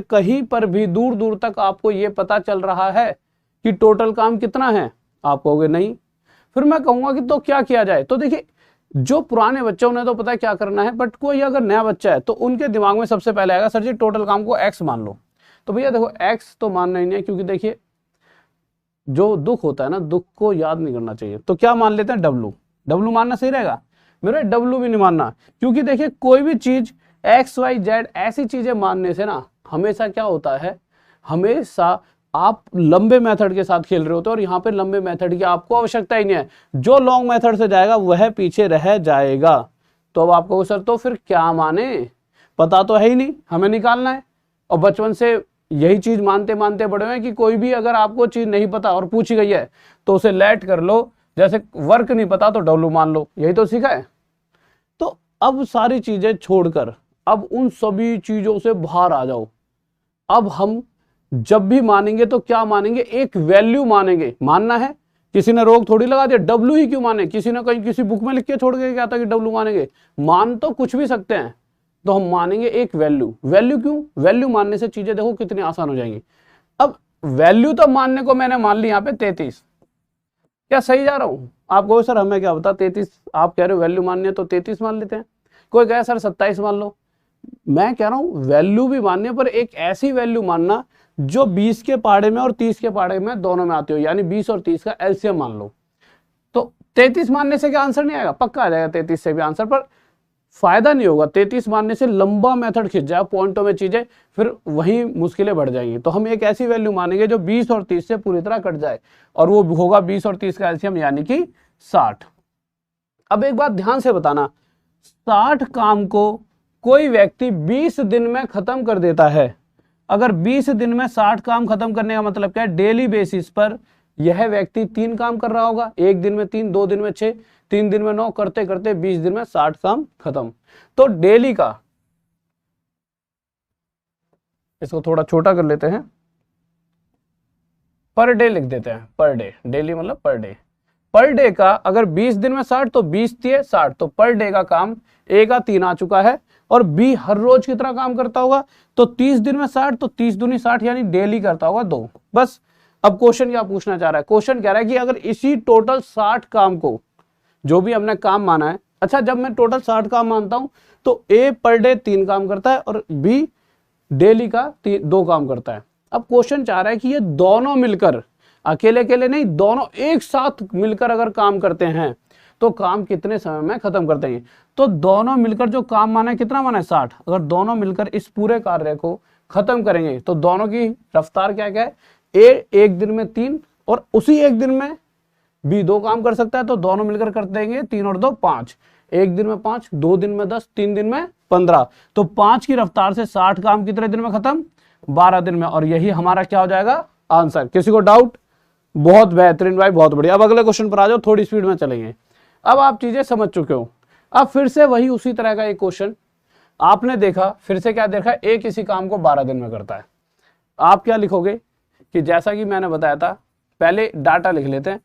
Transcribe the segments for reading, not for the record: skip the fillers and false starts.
कहीं पर भी दूर दूर तक आपको ये पता चल रहा है कि टोटल काम कितना है? आप कहोगे नहीं। फिर मैं कहूंगा कि तो क्या किया जाए? तो देखिए, जो पुराने बच्चे उन्हें तो पता है क्या करना है, बट कोई अगर नया बच्चा है तो उनके दिमाग में सबसे पहले आएगा सर जी टोटल काम को एक्स मान लो। तो भैया देखो एक्स तो मानना ही नहीं है, क्योंकि देखिए जो दुख होता है ना, दुख को याद नहीं करना चाहिए। तो क्या मान लेते हैं? डब्लू। डब्लू मानना सही रहेगा मेरे? डब्लू भी नहीं मानना, क्योंकि देखिए कोई भी चीज एक्स वाई जेड ऐसी चीजें मानने से ना हमेशा क्या होता है, हमेशा आप लंबे मेथड के साथ खेल रहे होते हो, और यहाँ पे लंबे मेथड की आपको आवश्यकता ही नहीं है। जो लॉन्ग मेथड से जाएगा वह पीछे रह जाएगा। तो अब आपको सर तो फिर क्या माने? पता तो है ही नहीं, हमें निकालना है। और बचपन से यही चीज मानते मानते बड़े हुए हैं कि कोई भी अगर आपको चीज नहीं पता और पूछी गई है तो उसे लेट कर लो, जैसे वर्क नहीं पता तो डब्लू मान लो, यही तो सीखा है। तो अब सारी चीजें छोड़कर अब उन सभी चीजों से बाहर आ जाओ। अब हम जब भी मानेंगे तो क्या मानेंगे? एक वैल्यू मानेंगे। मानना है, किसी ने रोक थोड़ी लगा दिया डब्लू ही क्यों माने, किसी ने कहीं किसी बुक में लिख के छोड़ के क्या था कि डब्लू मानेंगे? मान तो कुछ भी सकते हैं, तो हम मानेंगे एक वैल्यू। वैल्यू क्यों? वैल्यू मानने से चीजें देखो कितनी आसान हो जाएंगी। अब वैल्यू तो मानने को मैंने मान ली यहाँ पे 33, क्या सही जा रहा हूं? आप कहो सर हमें क्या बता 33, आप कह रहे हो वैल्यू माननी है तो 33 मान लेते हैं। कोई कहे सर 27 मान लो। मैं कह रहा हूं वैल्यू भी मानने पर एक ऐसी वैल्यू मानना जो 20 के पहाड़े में और 30 के पहाड़े में दोनों में आती हो, यानी 20 और 30 का एलसीएम मान लो। तो 33 मानने से क्या आंसर नहीं आएगा? पक्का आ जाएगा 33 से भी आंसर, पर फायदा नहीं होगा। 33 मानने से लंबा मेथड खिंच जाए, पॉइंटों में चीजें, फिर वही मुश्किलें बढ़ जाएंगी। तो हम एक ऐसी वैल्यू मानेंगे जो 20 और 30 से पूरी तरह कट जाए, और वो होगा 20 और 30 का एलसीएम यानी कि 60। अब एक बात ध्यान से बताना, 60 काम को कोई व्यक्ति 20 दिन में खत्म कर देता है। अगर 20 दिन में 60 काम खत्म करने का मतलब क्या है? डेली बेसिस पर यह व्यक्ति 3 काम कर रहा होगा, एक दिन में 3, 2 दिन में 6, 3 दिन में 9, करते करते 20 दिन में 60 काम खत्म। तो डेली का, इसको थोड़ा छोटा कर लेते हैं, पर डे लिख देते हैं। पर डे, डेली मतलब पर डे। पर डे का अगर 20 दिन में 60 तो 20 दिए 60, तो पर डे का काम ए का 3 आ चुका है, और बी हर रोज कितना काम करता होगा? तो 30 दिन में 60, तो 30 दूनी 60 यानी डेली करता होगा 2। बस। अब क्वेश्चन क्या पूछना चाह रहा है? क्वेश्चन कह रहा है कि अगर इसी टोटल 60 काम को, जो भी हमने काम माना है, अच्छा जब मैं टोटल 60 काम मानता हूं तो ए पर डे 3 काम करता है और बी डेली का 2 काम करता है। अब क्वेश्चन चाह रहा है कि ये दोनों मिलकर, अकेले अकेले नहीं, दोनों एक साथ मिलकर अगर काम करते हैं तो काम कितने समय में खत्म कर देंगे? तो दोनों मिलकर जो काम माना है, कितना माना है? 60। अगर दोनों मिलकर इस पूरे कार्य को खत्म करेंगे तो दोनों की रफ्तार क्या क्या है? ए एक दिन में 3, और उसी एक दिन में बी 2 काम कर सकता है, तो दोनों मिलकर कर देंगे 3 और 2 5। एक दिन में 5, 2 दिन में 10, 3 दिन में 15। तो 5 की रफ्तार से 60 काम कितने दिन में खत्म? 12 दिन में। और यही हमारा क्या हो जाएगा? आंसर। किसी को डाउट? बहुत बेहतरीन भाई, बहुत बढ़िया। अब अगले क्वेश्चन पर आ जाओ, थोड़ी स्पीड में चलेंगे। अब आप चीजें समझ चुके हो। अब फिर से वही उसी तरह का एक क्वेश्चन आपने देखा, फिर से क्या देखा? ए किसी काम को 12 दिन में करता है। आप क्या लिखोगे कि जैसा कि मैंने बताया था, पहले डाटा लिख लेते हैं।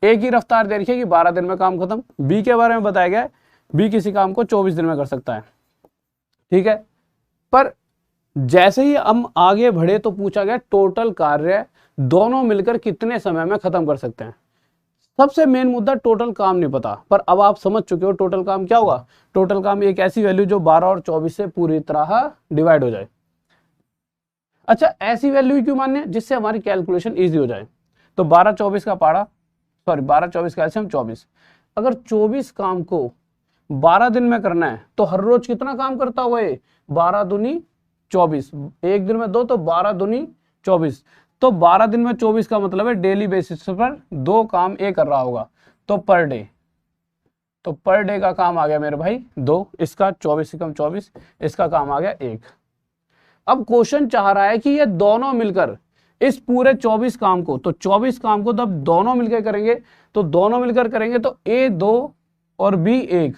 ए की रफ्तार दे रखी है कि 12 दिन में काम खत्म। बी के बारे में बताया गया है, बी किसी काम को 24 दिन में कर सकता है, ठीक है। पर जैसे ही हम आगे बढ़े तो पूछा गया टोटल कार्य दोनों मिलकर कितने समय में खत्म कर सकते हैं। सबसे मेन मुद्दा टोटल काम नहीं पता, पर अब आप समझ चुके हो टोटल काम क्या होगा। टोटल काम एक ऐसी वैल्यू जो 12 और 24 से पूरी तरह डिवाइड हो जाए। अच्छा, ऐसी वैल्यू क्यों माननी है? जिससे हमारी कैलकुलेशन इजी हो जाए। तो 12 24 का पाड़ा, सॉरी 12 24 का एलसीएम 24। अगर 24 काम को 12 दिन में करना है तो हर रोज कितना काम करता हुआ है? 12 दूनी 24, एक दिन में 2, तो 12 दूनी 24। तो 12 दिन में 24 का मतलब है डेली बेसिस पर 2 काम ए कर रहा होगा, तो पर डे। तो पर डे का काम आ गया मेरे भाई 2, इसका 24 से कम 24, इसका काम आ गया 1। अब क्वेश्चन चाह रहा है कि ये दोनों मिलकर इस पूरे 24 काम को, तो 24 काम को जब दोनों मिलकर करेंगे, तो दोनों मिलकर करेंगे तो ए 2 और बी 1,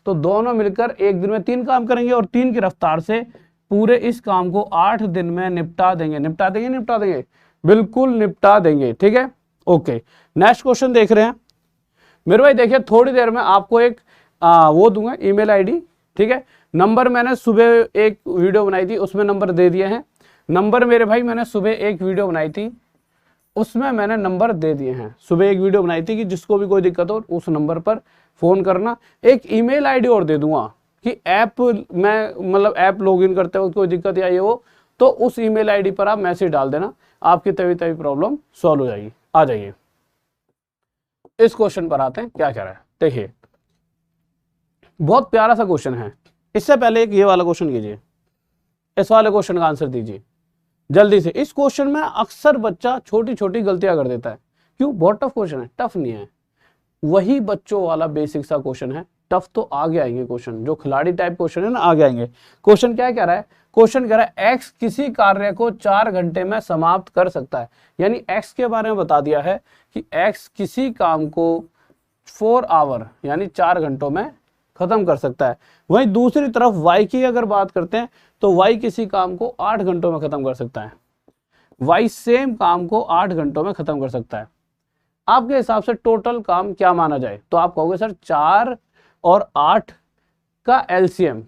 तो दोनों मिलकर एक दिन में 3 काम करेंगे, और 3 की रफ्तार से पूरे इस काम को 8 दिन में निपटा देंगे। निपटा देंगे, निपटा देंगे, बिल्कुल निपटा देंगे, ठीक है। ओके, नेक्स्ट क्वेश्चन देख रहे हैं मेरे भाई। देखिए थोड़ी देर में आपको एक वो दूंगा ईमेल आईडी, ठीक है। नंबर मैंने सुबह एक वीडियो बनाई थी, उसमें नंबर दे दिए हैं। नंबर मेरे भाई मैंने सुबह एक वीडियो बनाई थी, उसमें मैंने नंबर दे दिए हैं। सुबह एक वीडियो बनाई थी कि जिसको भी कोई दिक्कत हो उस नंबर पर फोन करना। एक ईमेल आईडी और दे दूंगा कि ऐप में मतलब ऐप लॉगिन करते वक्त कोई दिक्कत या ये हो तो उस ईमेल आईडी पर आप मैसेज डाल देना, आपकी तभी प्रॉब्लम सॉल्व हो जाएगी। आ जाइए इस क्वेश्चन पर आते हैं, क्या कह रहा है देखिए। बहुत प्यारा सा क्वेश्चन है। इससे पहले एक ये वाला क्वेश्चन कीजिए, इस वाले क्वेश्चन का आंसर दीजिए जल्दी से। इस क्वेश्चन में अक्सर बच्चा छोटी छोटी गलतियां कर देता है। क्यों? बहुत टफ क्वेश्चन है। टफ नहीं है, वही बच्चों वाला बेसिक सा क्वेश्चन है। टफ तो आगे आएंगे क्वेश्चन, जो खिलाड़ी टाइप क्वेश्चन है ना आगे आएंगे। क्वेश्चन क्या कह रहा है? क्वेश्चन कह रहा है एक्स किसी कार्य को 4 घंटे में समाप्त कर सकता है। यानी एक्स के बारे में बता दिया है कि एक्स किसी काम को 4 आवर यानी 4 घंटों में खत्म कर सकता है। वहीं दूसरी तरफ वाई की अगर बात करते हैं तो वाई किसी काम को 8 घंटों में खत्म कर सकता है। वाई सेम काम को 8 घंटों में खत्म कर सकता है। आपके हिसाब से टोटल काम क्या माना जाए? तो आप कहोगे सर 4 और 8 का एलसीएम,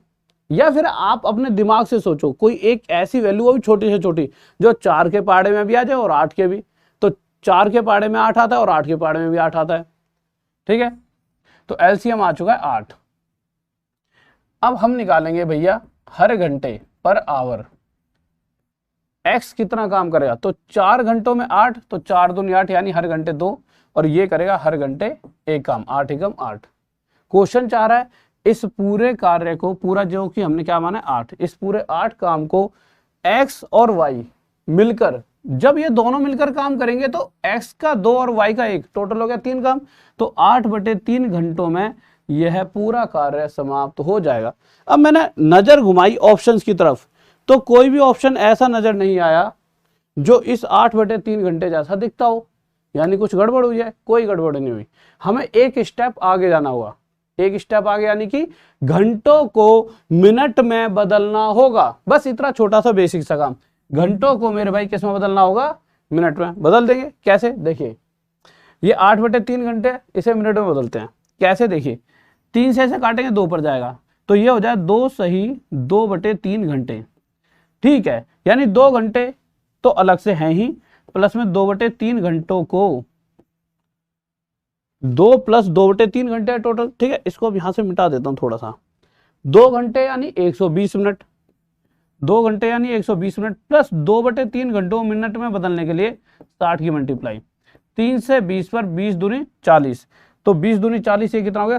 या फिर आप अपने दिमाग से सोचो कोई एक ऐसी वैल्यू हो छोटी से छोटी जो 4 के पहाड़े में भी आ जाए और 8 के भी। तो 4 के पहाड़े में 8 आता है और 8 के पहाड़े में भी 8 आता है। ठीक है, तो एलसीएम आ चुका है 8। अब हम निकालेंगे भैया हर घंटे पर आवर एक्स कितना काम करेगा। तो 4 घंटों में 8, तो 4 दूनी 8 यानी हर घंटे 2, और ये करेगा हर घंटे 1 काम। 8 एकम 8। क्वेश्चन चाह रहा है इस पूरे कार्य को, पूरा जो कि हमने क्या माना 8, इस पूरे 8 काम को एक्स और वाई मिलकर, जब ये दोनों मिलकर काम करेंगे तो एक्स का 2 और वाई का 1, टोटल हो गया 3 काम। तो 8/3 घंटों में यह पूरा कार्य समाप्त हो जाएगा। अब मैंने नजर घुमाई ऑप्शंस की तरफ, तो कोई भी ऑप्शन ऐसा नजर नहीं आया जो इस 8/3 घंटे जैसा दिखता हो, यानी कुछ गड़बड़ हुई है। कोई गड़बड़ नहीं हुई। हमें एक स्टेप आगे जाना होगा। एक स्टेप आगे यानी कि घंटों को मिनट में बदलना होगा। बस इतना छोटा सा बेसिक सा काम। घंटों को मेरे भाई किस में बदलना होगा? मिनट में बदल देंगे। कैसे? देखिए ये 8/3 घंटे, इसे मिनट में बदलते हैं। कैसे? देखिए 3 से ऐसे काटेंगे 2 पर जाएगा, तो ये हो जाए 2 सही 2/3 घंटे। ठीक है, यानी 2 घंटे तो अलग से हैं ही, प्लस में 2/3 घंटों को 2 + 2/3 घंटे है टोटल। ठीक है, इसको अब यहां से मिटा देता हूं थोड़ा सा। 2 घंटे यानी 120 मिनट, 2 घंटे यानी 120 मिनट प्लस 2/3 घंटों मिनट में बदलने के लिए 60 की मल्टीप्लाई। 3 से 20 पर 20 दूनी 40, तो 20 दूनी 40, ये कितना हो गया?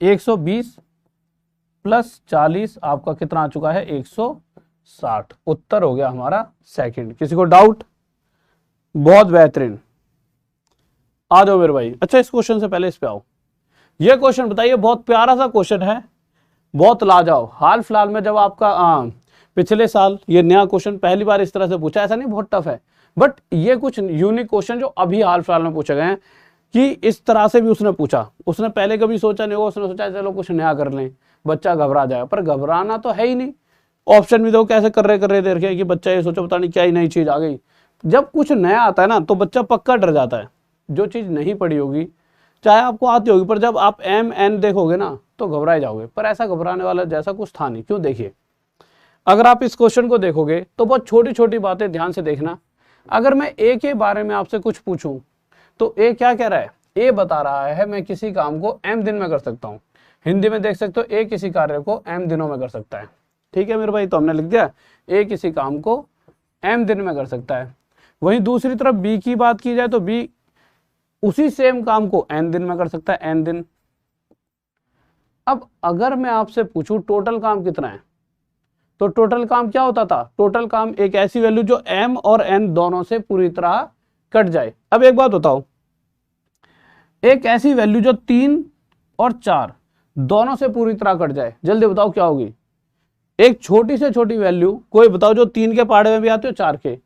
120 + 40 आपका कितना आ चुका है? 160। उत्तर हो गया हमारा सेकंड। किसी को डाउट? बहुत बेहतरीन, आ जाओ मेरे भाई। अच्छा, इस क्वेश्चन से पहले इस पे आओ। ये क्वेश्चन बताइए, बहुत प्यारा सा क्वेश्चन है, बहुत लाजवाब। हाल फिलहाल में जब आपका पिछले साल ये नया क्वेश्चन पहली बार इस तरह से पूछा, ऐसा नहीं बहुत टफ है, बट ये कुछ यूनिक क्वेश्चन जो अभी हाल फिलहाल में पूछे गए हैं कि इस तरह से भी उसने पूछा। उसने पहले कभी सोचा नहीं होगा, उसने सोचा चलो कुछ नया कर लें, बच्चा घबरा जाएगा, पर घबराना तो है ही नहीं। ऑप्शन भी देखो कैसे कर रहे देख रहे कि बच्चा ये सोचो पता नहीं क्या ही नई चीज आ गई। जब कुछ नया आता है ना तो बच्चा पक्का डर जाता है। जो चीज नहीं पड़ी होगी, चाहे आपको आती होगी, पर जब आप MN देखोगे ना तो घबराए जाओगे। पर ऐसा घबराने वाला जैसा कुछ था नहीं। क्यों? देखिए अगर आप इस क्वेश्चन को देखोगे तो बहुत छोटी छोटी बातें ध्यान से देखना। अगर मैं ए के बारे में आपसे कुछ पूछूं तो ए क्या कह रहा है? ए बता रहा है मैं किसी काम को M दिन में कर सकता हूं। हिंदी में देख सकते हो ए किसी कार्य को M दिनों में कर सकता है। ठीक है मेरे भाई, तो हमने लिख दिया ए किसी काम को M दिन में कर सकता है। वहीं दूसरी तरफ बी की बात की जाए तो बी उसी सेम काम को N दिन में कर सकता है, N दिन। अब अगर मैं आपसे पूछूं टोटल काम कितना है, तो टोटल काम क्या होता था? टोटल काम एक ऐसी वैल्यू जो M और N दोनों से पूरी तरह कट जाए। अब एक बात बताओ, एक ऐसी वैल्यू जो 3 और 4 दोनों से पूरी तरह कट जाए, जल्दी बताओ क्या होगी? एक छोटी से छोटी वैल्यू कोई बताओ जो 3 के पहाड़े में भी आती हो, 4 के।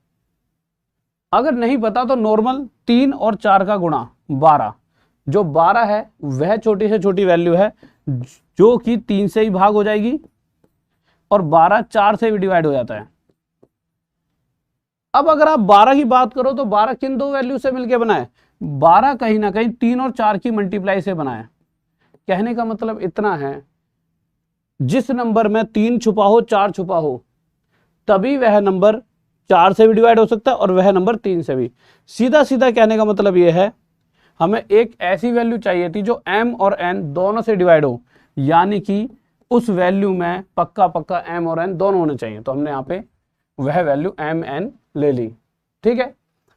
अगर नहीं पता तो नॉर्मल 3 और 4 का गुणा 12, जो 12 है वह छोटी से छोटी वैल्यू है जो कि 3 से ही भाग हो जाएगी, और 12 4 से भी डिवाइड हो जाता है। अब अगर आप 12 की बात करो तो 12 किन दो वैल्यू से मिलकर बना है? 12 कहीं ना कहीं 3 और 4 की मल्टीप्लाई से बना है। कहने का मतलब इतना है, जिस नंबर में 3 छुपा हो 4 छुपा हो, तभी वह नंबर 4 से भी डिवाइड हो सकता है और वह नंबर 3 से भी। सीधा सीधा कहने का मतलब यह है, हमें एक ऐसी वैल्यू चाहिए थी जो m और n दोनों से डिवाइड हो, यानी कि उस वैल्यू में पक्का पक्का m और n दोनों होने चाहिए। तो हमने यहाँ पे वह वैल्यू m n ले ली, ठीक है।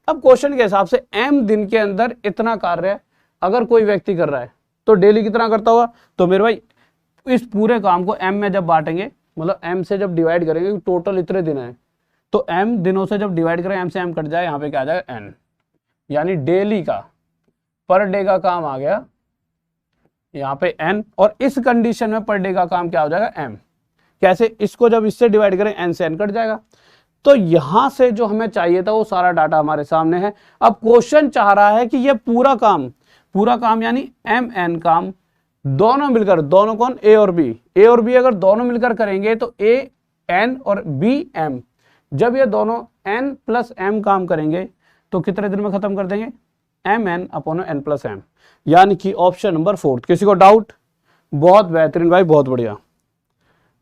अब क्वेश्चन के हिसाब से m दिन के अंदर इतना कार्य अगर कोई व्यक्ति कर रहा है तो डेली कितना करता होगा। तो मेरे भाई इस पूरे काम को m में जब बांटेंगे, मतलब m से जब डिवाइड करेंगे, टोटल इतने दिन है, तो m दिनों से जब डिवाइड करें, m से m कट जाए, यहाँ पे क्या आ जाएगा n, यानी डेली का, पर डे का काम आ गया यहाँ पे n, और इस कंडीशन में पर डे का काम क्या हो जाएगा m। कैसे, इसको जब इससे डिवाइड करें n से n कट जाएगा। तो यहां से जो हमें चाहिए था वो सारा डाटा हमारे सामने है। अब क्वेश्चन चाह रहा है कि ये पूरा काम यानी m n काम दोनों मिलकर, दोनों कौन, a और b अगर दोनों मिलकर करेंगे तो a n और b m, जब ये दोनों n प्लस m काम करेंगे तो कितने दिन में खत्म कर देंगे, m n upon n plus m, यानी कि ऑप्शन नंबर 4। किसी को डाउट? बहुत बेहतरीन भाई, बहुत बढ़िया।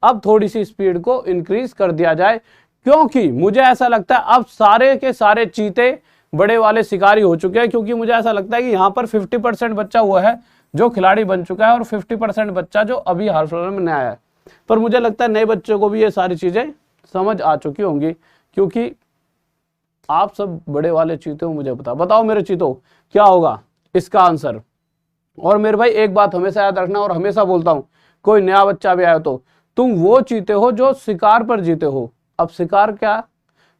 अब थोड़ी सी स्पीड को इंक्रीज कर दिया जाए, क्योंकि मुझे ऐसा लगता है अब सारे के सारे चीते बड़े वाले शिकारी हो चुके हैं, क्योंकि मुझे ऐसा लगता है कि यहाँ पर 50% बच्चा हुआ है जो खिलाड़ी बन चुका है और 50% बच्चा जो अभी हाल फिलहाल में नया है। पर मुझे लगता है नए बच्चों को भी ये सारी चीजें समझ आ चुकी होंगी, क्योंकि आप सब बड़े वाले चीते हो। मुझे बताओ मेरे चीतों क्या होगा इसका आंसर। और मेरे भाई एक बात हमेशा याद रखना, और हमेशा बोलता हूं, कोई नया बच्चा भी आया तो तुम वो चीते हो जो शिकार पर जीते हो। अब शिकार क्या,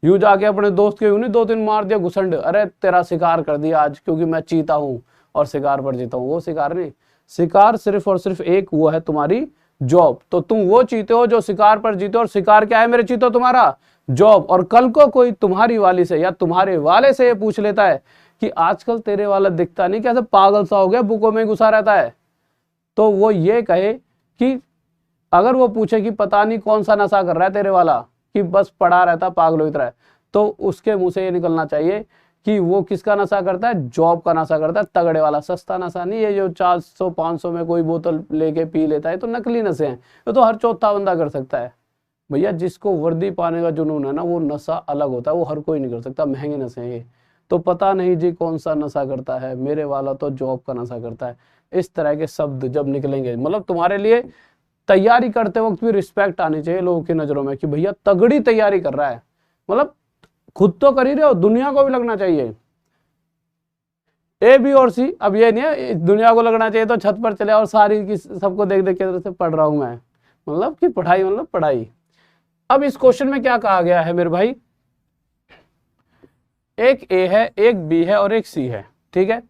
यूं जाके अपने दोस्त के यूं नहीं 2-3 मार दिया घुसंड, अरे तेरा शिकार कर दिया आज क्योंकि मैं चीता हूं और शिकार पर जीता हूं, वो शिकार नहीं। शिकार सिर्फ और सिर्फ एक, वो है तुम्हारी जॉब। तो तुम वो चीते हो जो शिकार पर जीते हो, और शिकार क्या है मेरे चीतो, तुम्हारा जॉब। और कल को कोई तुम्हारी वाली से या तुम्हारे वाले से ये पूछ लेता है कि आजकल तेरे वाला दिखता नहीं, कैसे पागल सा हो गया, बुकों में घुसा रहता है, तो वो ये कहे कि अगर वो पूछे कि पता नहीं कौन सा नशा कर रहा है तेरे वाला, कि बस पड़ा रहता पागल हो रहा है, तो उसके मुंह से ये निकलना चाहिए कि वो किसका नशा करता है, जॉब का नशा करता है, तगड़े वाला, सस्ता नशा नहीं है जो 400-500 में कोई बोतल लेके पी लेता है, तो नकली नशे हैं, ये तो हर चौथा बंदा कर सकता है। भैया जिसको वर्दी पाने का जुनून है ना, वो नशा अलग होता है, वो हर कोई नहीं कर सकता, महंगे नशे हैं ये। तो पता नहीं जी कौन सा नशा करता है, मेरे वाला तो जॉब का नशा करता है। इस तरह के शब्द जब निकलेंगे, मतलब तुम्हारे लिए तैयारी करते वक्त भी रिस्पेक्ट आनी चाहिए लोगों की नजरों में कि भैया तगड़ी तैयारी कर रहा है, मतलब खुद तो कर ही रहे हो, दुनिया को भी लगना चाहिए। ए बी और सी, अब ये नहीं है दुनिया को लगना चाहिए तो छत पर चले और सारी की सबको देख देख के पढ़ रहा हूं मैं, मतलब कि पढ़ाई मतलब पढ़ाई। अब इस क्वेश्चन में क्या कहा गया है मेरे भाई, एक ए है, एक बी है और एक सी है, ठीक है।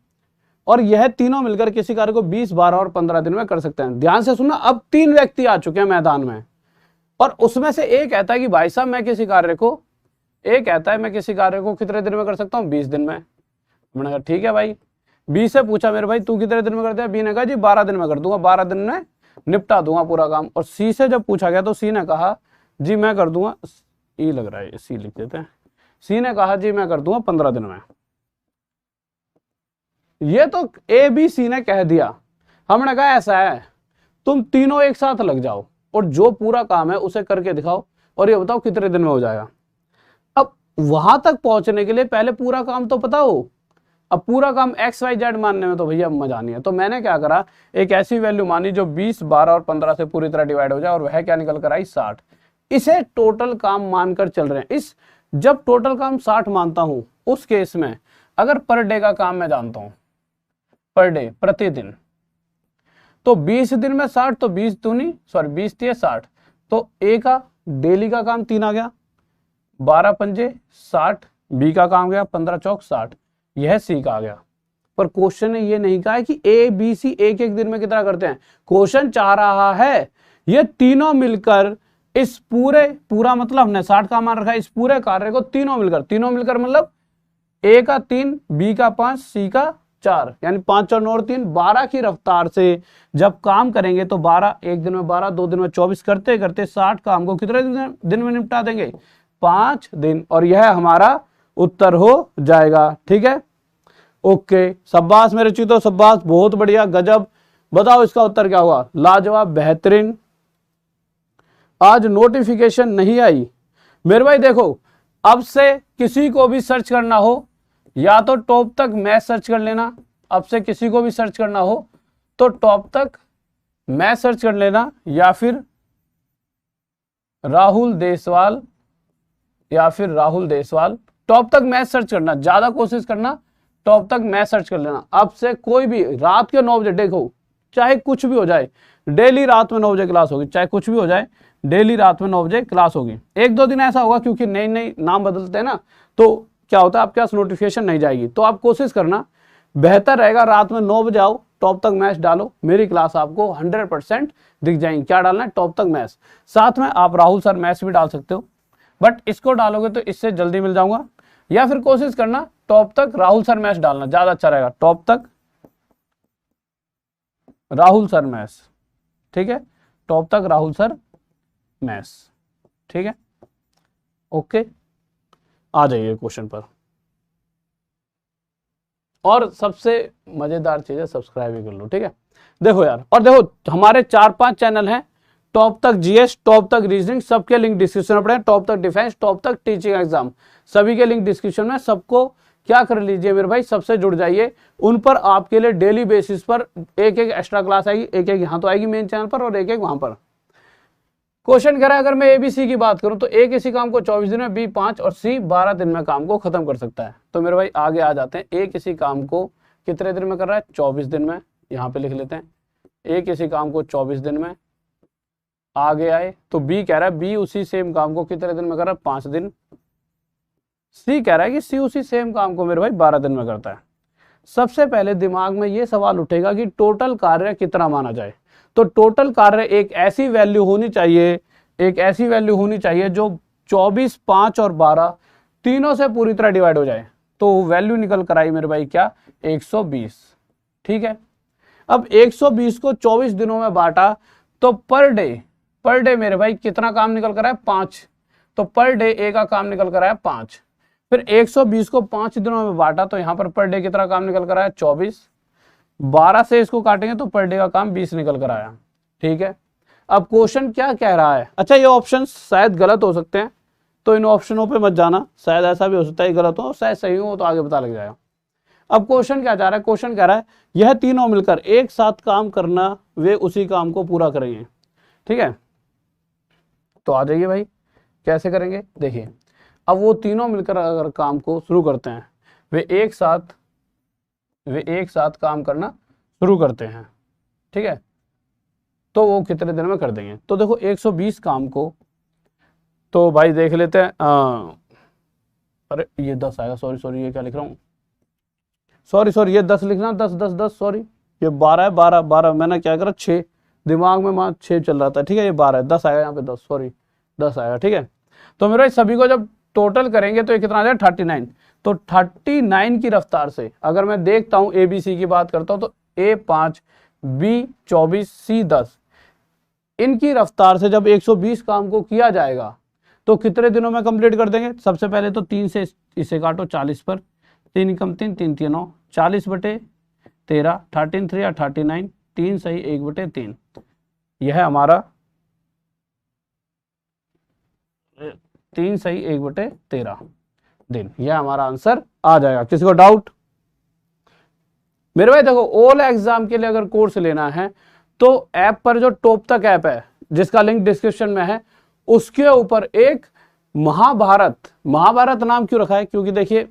और यह तीनों मिलकर किसी कार्य को 20, 12 और 15 दिन में कर सकते हैं। ध्यान से सुनना, अब 3 व्यक्ति आ चुके हैं मैदान में, और उसमें से एक कहता है कि भाई साहब मैं किसी कार्य को, एक कहता है मैं किसी कार्य को कितने दिन में कर सकता हूँ, 20 दिन में। मैंने कहा ठीक है भाई। बी से पूछा मेरे भाई तू कितने दिन में करता है, बी ने कहा जी 12 दिन में कर दूंगा, 12 दिन में निपटा दूंगा पूरा काम। और सी से जब पूछा गया तो सी ने कहा जी मैं कर दूंगा, ई लग रहा है सी लिख देते हैं, सी ने कहा जी मैं कर दूंगा 15 दिन में। ये तो ए बी सी ने कह दिया, हमने कहा ऐसा है तुम तीनों एक साथ लग जाओ और जो पूरा काम है उसे करके दिखाओ और ये बताओ कितने दिन में हो जाएगा। अब वहां तक पहुंचने के लिए पहले पूरा काम तो पता हो। अब पूरा काम XYZ मानने में तो भैया मजा नहीं है, तो मैंने क्या करा, एक ऐसी वैल्यू मानी जो 20, 12 और 15 से पूरी तरह डिवाइड हो जाए, और वह क्या निकल कर आई 60। इसे टोटल काम मानकर चल रहे हैं। इस जब टोटल काम 60 मानता हूं उस केस में अगर पर डे का काम मैं जानता हूं, पर डे प्रतिदिन, तो 20 दिन में 60, तो 20 दूनी 60, तो ए का डेली का काम 3 आ गया, 12 पंजे 60, बी का काम गया 15 चौक 60, यह सी का आ गया। पर क्वेश्चन ने ये नहीं कहा है कि ए बी सी एक एक दिन में कितना करते हैं, क्वेश्चन चाह रहा है ये तीनों मिलकर इस पूरा मतलब हमने 60 का मान रखा है, इस पूरे कार्य को तीनों मिलकर मतलब ए का 3, बी का 5, सी का 4, यानी 5 और 9 और 3 12 की रफ्तार से जब काम करेंगे तो 12 एक दिन में 12, 2 दिन में 24 करते करते 60 काम को कितने दिन में निपटा देंगे, 5 दिन। और यह हमारा उत्तर हो जाएगा। ठीक है, ओके, शाबाश मेरे चीतो, शाबाश, बहुत बढ़िया, गजब। बताओ इसका उत्तर क्या हुआ, लाजवाब, बेहतरीन। आज नोटिफिकेशन नहीं आई, मेरे भाई देखो, अब से किसी को भी सर्च करना हो, या तो टॉप तक मैथ सर्च कर लेना, अब से किसी को भी सर्च करना हो तो टॉप तक मैथ सर्च कर लेना, या फिर राहुल देसवाल, या फिर राहुल देसवाल, टॉप तक मैथ सर्च करना, ज्यादा कोशिश करना, टॉप तक मैथ सर्च कर लेना। अब से कोई भी रात के 9 बजे, देखो चाहे कुछ भी हो जाए, डेली रात में 9 बजे क्लास होगी, चाहे कुछ भी हो जाए, डेली रात में 9 बजे क्लास होगी। 1-2 दिन ऐसा होगा क्योंकि नई नई नाम बदलते हैं ना, तो क्या होता है आपके पास नोटिफिकेशन नहीं जाएगी। तो आप कोशिश करना, बेहतर रहेगा रात में 9 बजे आओ, टॉप तक मैथ्स डालो, मेरी क्लास आपको 100% दिख जाएंगी। क्या डालना है? टॉप तक मैथ्स, साथ में आप राहुल सर मैथ्स भी डाल सकते हो, बट इसको डालोगे तो इससे जल्दी मिल जाऊंगा। या फिर कोशिश करना टॉप तक राहुल सर मैथ्स डालना, ज्यादा अच्छा रहेगा, टॉप तक राहुल सर मैथ्स, ठीक है, टॉप तक राहुल सर मैथ्स, ठीक है, ओके। आ जाइए क्वेश्चन पर। और सबसे मजेदार चीज है, सब्सक्राइब भी कर लो, ठीक है। देखो यार, और देखो हमारे 4-5 चैनल हैं, टॉप तक जीएस, टॉप तक रीजनिंग, सबके लिंक डिस्क्रिप्शन में पड़े, टॉप तक डिफेंस, टॉप तक टीचिंग एग्जाम, सभी के लिंक डिस्क्रिप्शन में। सबको क्या कर लीजिए मेरे भाई, सबसे जुड़ जाइए, उन पर आपके लिए डेली बेसिस पर एक एक एक्स्ट्रा क्लास आएगी, एक एक यहाँ तो आएगी मेन चैनल पर और एक एक वहां पर। क्वेश्चन कह रहा है अगर मैं एबीसी की बात करूं तो ए किसी काम को 24 दिन में, बी 5 और सी 12 दिन में काम को खत्म कर सकता है। तो मेरे भाई आगे आ जाते हैं, ए किसी काम को कितने दिन में कर रहा है? 24 दिन में, यहाँ पे लिख लेते हैं ए किसी काम को 24 दिन में। आगे आए तो बी कह रहा है बी उसी सेम काम को कितने दिन में कर रहा है? 5 दिन। सी कह रहा है कि सी उसी सेम काम को मेरे भाई 12 दिन में करता है। सबसे पहले दिमाग में ये सवाल उठेगा कि टोटल कार्य कितना माना जाए। तो टोटल कार्य एक ऐसी वैल्यू होनी चाहिए, एक ऐसी वैल्यू होनी चाहिए जो 24, 5 और 12 तीनों से पूरी तरह डिवाइड हो जाए। तो वैल्यू निकल कर आई मेरे भाई क्या? 120, ठीक है। अब 120 को 24 दिनों में बांटा तो पर डे मेरे भाई कितना काम निकल कर आया? 5। तो पर डे ए का काम निकल कर आया 5। फिर 120 को 5 दिनों में बांटा तो यहाँ पर डे कितना काम निकल कर आया? 24। 12 से इसको काटेंगे तो पर डे का काम 20 निकल कर आया, ठीक है। अब क्वेश्चन क्या कह रहा है? अच्छा, ये ऑप्शन शायद गलत हो सकते हैं, तो इन ऑप्शनों पे मत जाना, शायद ऐसा भी हो सकता है गलत हो, शायद सही हो, तो आगे पता लग जाएगा। अब क्वेश्चन क्या जा रहा है? क्वेश्चन कह रहा है यह तीनों मिलकर एक साथ काम करना, वे उसी काम को पूरा करेंगे, ठीक है। तो आ जाइए भाई, कैसे करेंगे देखिए। अब वो तीनों मिलकर अगर काम को शुरू करते हैं, वे एक साथ काम करना शुरू करते हैं, ठीक है, तो वो कितने दिन में कर देंगे? तो देखो 120 काम को तो भाई देख लेते हैं, अरे ये 10 आएगा, सॉरी ये क्या लिख रहा हूँ, सॉरी ये 10 लिखना, 10 सॉरी, ये 12 है, 12 मैंने क्या करा 6, दिमाग में वहाँ 6 चल रहा था, ठीक है, ये 12 है, 10 आएगा यहाँ पे, 10 सॉरी 10 आएगा, ठीक है। तो मेरे सभी को जब टोटल करेंगे तो ये कितना आ जाएगा? 39। तो 39 की रफ्तार से अगर मैं देखता हूँ, ए बी सी की बात करता हूँ, तो ए 5, बी 24, सी 10, इनकी रफ्तार से जब 120 काम को किया जाएगा तो कितने दिनों में कंप्लीट कर देंगे? सबसे पहले तो 3 से इसे काटो 40 पर, 3 कम 3, 3 3 9, 40/13, 13 3 39, 3 सही 1/3, यह है हमारा 3 सही 1/13 दिन, यह हमारा आंसर आ जाएगा। किसी को डाउट? मेरे भाई देखो, ऑल एग्जाम के लिए अगर कोर्स लेना है तो ऐप पर जो टॉप तक ऐप है जिसका लिंक डिस्क्रिप्शन में है, उसके ऊपर एक महाभारत नाम क्यों रखा है? क्योंकि देखिए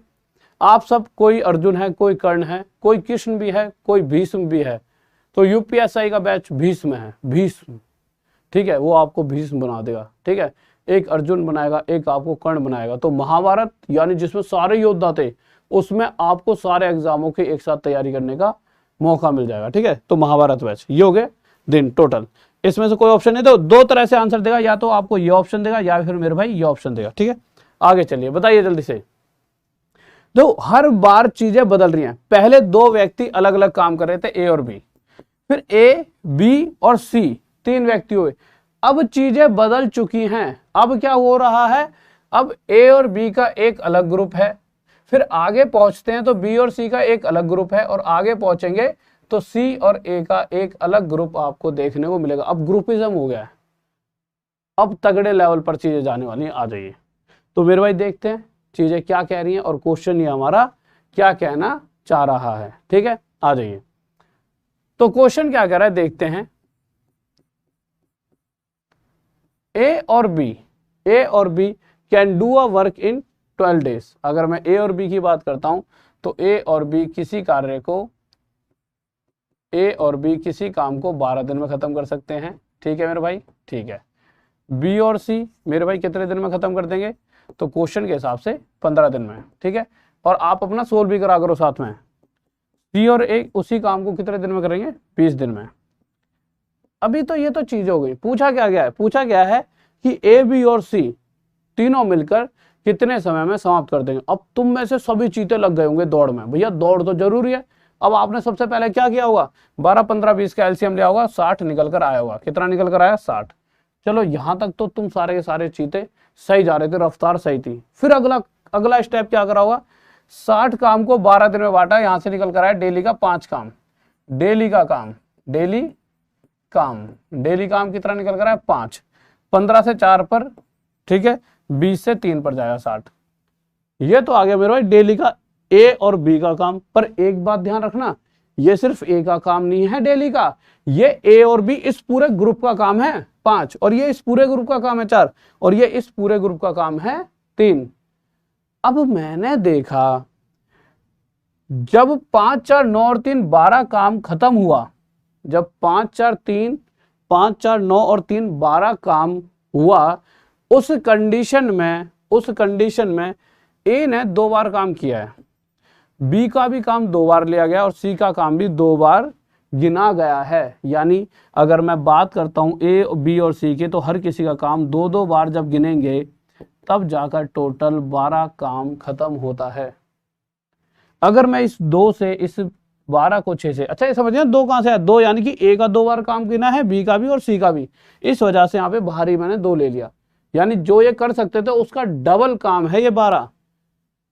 आप सब, कोई अर्जुन है, कोई कर्ण है, कोई कृष्ण भी है, कोई भीष्म भी है। तो यूपीएसआई का बैच भीष्म है, भीष्म, ठीक है, वो आपको भीष्म बना देगा, ठीक है, एक अर्जुन बनाएगा, एक आपको कर्ण बनाएगा। तो महाभारत यानी जिसमें सारे योद्धा थे, उसमें आपको सारे एग्जामों की एक साथ तैयारी करने का मौका मिल जाएगा, ठीक है। तो महाभारत बैच, ये हो गए दिन टोटल। इसमें से कोई ऑप्शन नहीं, तो 2 तरह से आंसर देगा, या तो आपको ये ऑप्शन देगा या फिर मेरे भाई ये ऑप्शन देगा, ठीक है। आगे चलिए, बताइए जल्दी से। तो हर बार चीजें बदल रही हैं। पहले 2 व्यक्ति अलग अलग काम कर रहे थे, ए और बी, फिर ए, बी और सी 3 व्यक्ति हुए। अब चीजें बदल चुकी हैं। अब क्या हो रहा है? अब ए और बी का एक अलग ग्रुप है, फिर आगे पहुंचते हैं तो बी और सी का एक अलग ग्रुप है, और आगे पहुंचेंगे तो सी और ए का एक अलग ग्रुप आपको देखने को मिलेगा। अब ग्रुपिज्म हो गया है, अब तगड़े लेवल पर चीजें जाने वाली हैं। आ जाइए, तो मेरे भाई देखते हैं चीजें क्या कह रही हैं और क्वेश्चन ये हमारा क्या कहना चाह रहा है। ठीक है, आ जाइए। तो क्वेश्चन क्या कह रहा है देखते हैं। ए और B can do a work in 12 days. अगर मैं ए और बी की बात करता हूं तो ए और बी किसी काम को 12 दिन में खत्म कर सकते हैं। ठीक है मेरे भाई, ठीक है। बी और सी मेरे भाई कितने दिन में खत्म कर देंगे, तो क्वेश्चन के हिसाब से 15 दिन में। ठीक है, और आप अपना सोल्व भी करा करो साथ में। सी और ए उसी काम को कितने दिन में करेंगे, 20 दिन में। अभी तो ये तो चीज हो गई। पूछा क्या गया है, पूछा गया है कि ए बी और सी तीनों मिलकर कितने समय में समाप्त कर देंगे। अब तुम में से सभी चीते लग गए होंगे दौड़ में, भैया दौड़ तो जरूरी है। अब आपने सबसे पहले क्या किया होगा, 12 15 20 का एलसीएम लिया होगा, 60 निकल कर आया होगा। कितना निकल कर आया, 60। चलो यहां तक तो तुम सारे के सारे चीते सही जा रहे थे, रफ्तार सही थी। फिर अगला स्टेप क्या करा होगा, 60 काम को 12 दिन में बांटा, यहां से निकल कर आया डेली का 5 काम। डेली काम कितना निकल कर आया, 5। 15 से 4 पर, ठीक है, 20 से 3 पर जाएगा 60। ये तो आ गया मेरे भाई डेली का ए और बी का काम। पर एक बात ध्यान रखना, ये सिर्फ ए का काम नहीं है डेली का, ये ए और बी इस पूरे ग्रुप का काम है 5, और ये इस पूरे ग्रुप का काम है 4, और ये इस पूरे ग्रुप का काम है 3। अब मैंने देखा जब 5 4 9 और 3 12 काम खत्म हुआ, जब 5 4 9 और 3 12 काम हुआ, उस कंडीशन में ए ने 2 बार काम किया है, बी का भी काम 2 बार लिया गया और सी का काम भी 2 बार गिना गया है। यानी अगर मैं बात करता हूं ए बी और सी के, तो हर किसी का काम 2-2 बार जब गिनेंगे तब जाकर टोटल 12 काम खत्म होता है। अगर मैं इस 2 से इस 12 को 6 से, अच्छा ये समझिए 2 कहां से है, 2 यानी कि ए का 2 बार काम गिना है, बी का भी और सी का भी, इस वजह से यहाँ पे बाहरी मैंने 2 ले लिया। यानी जो ये कर सकते थे उसका डबल काम है ये 12।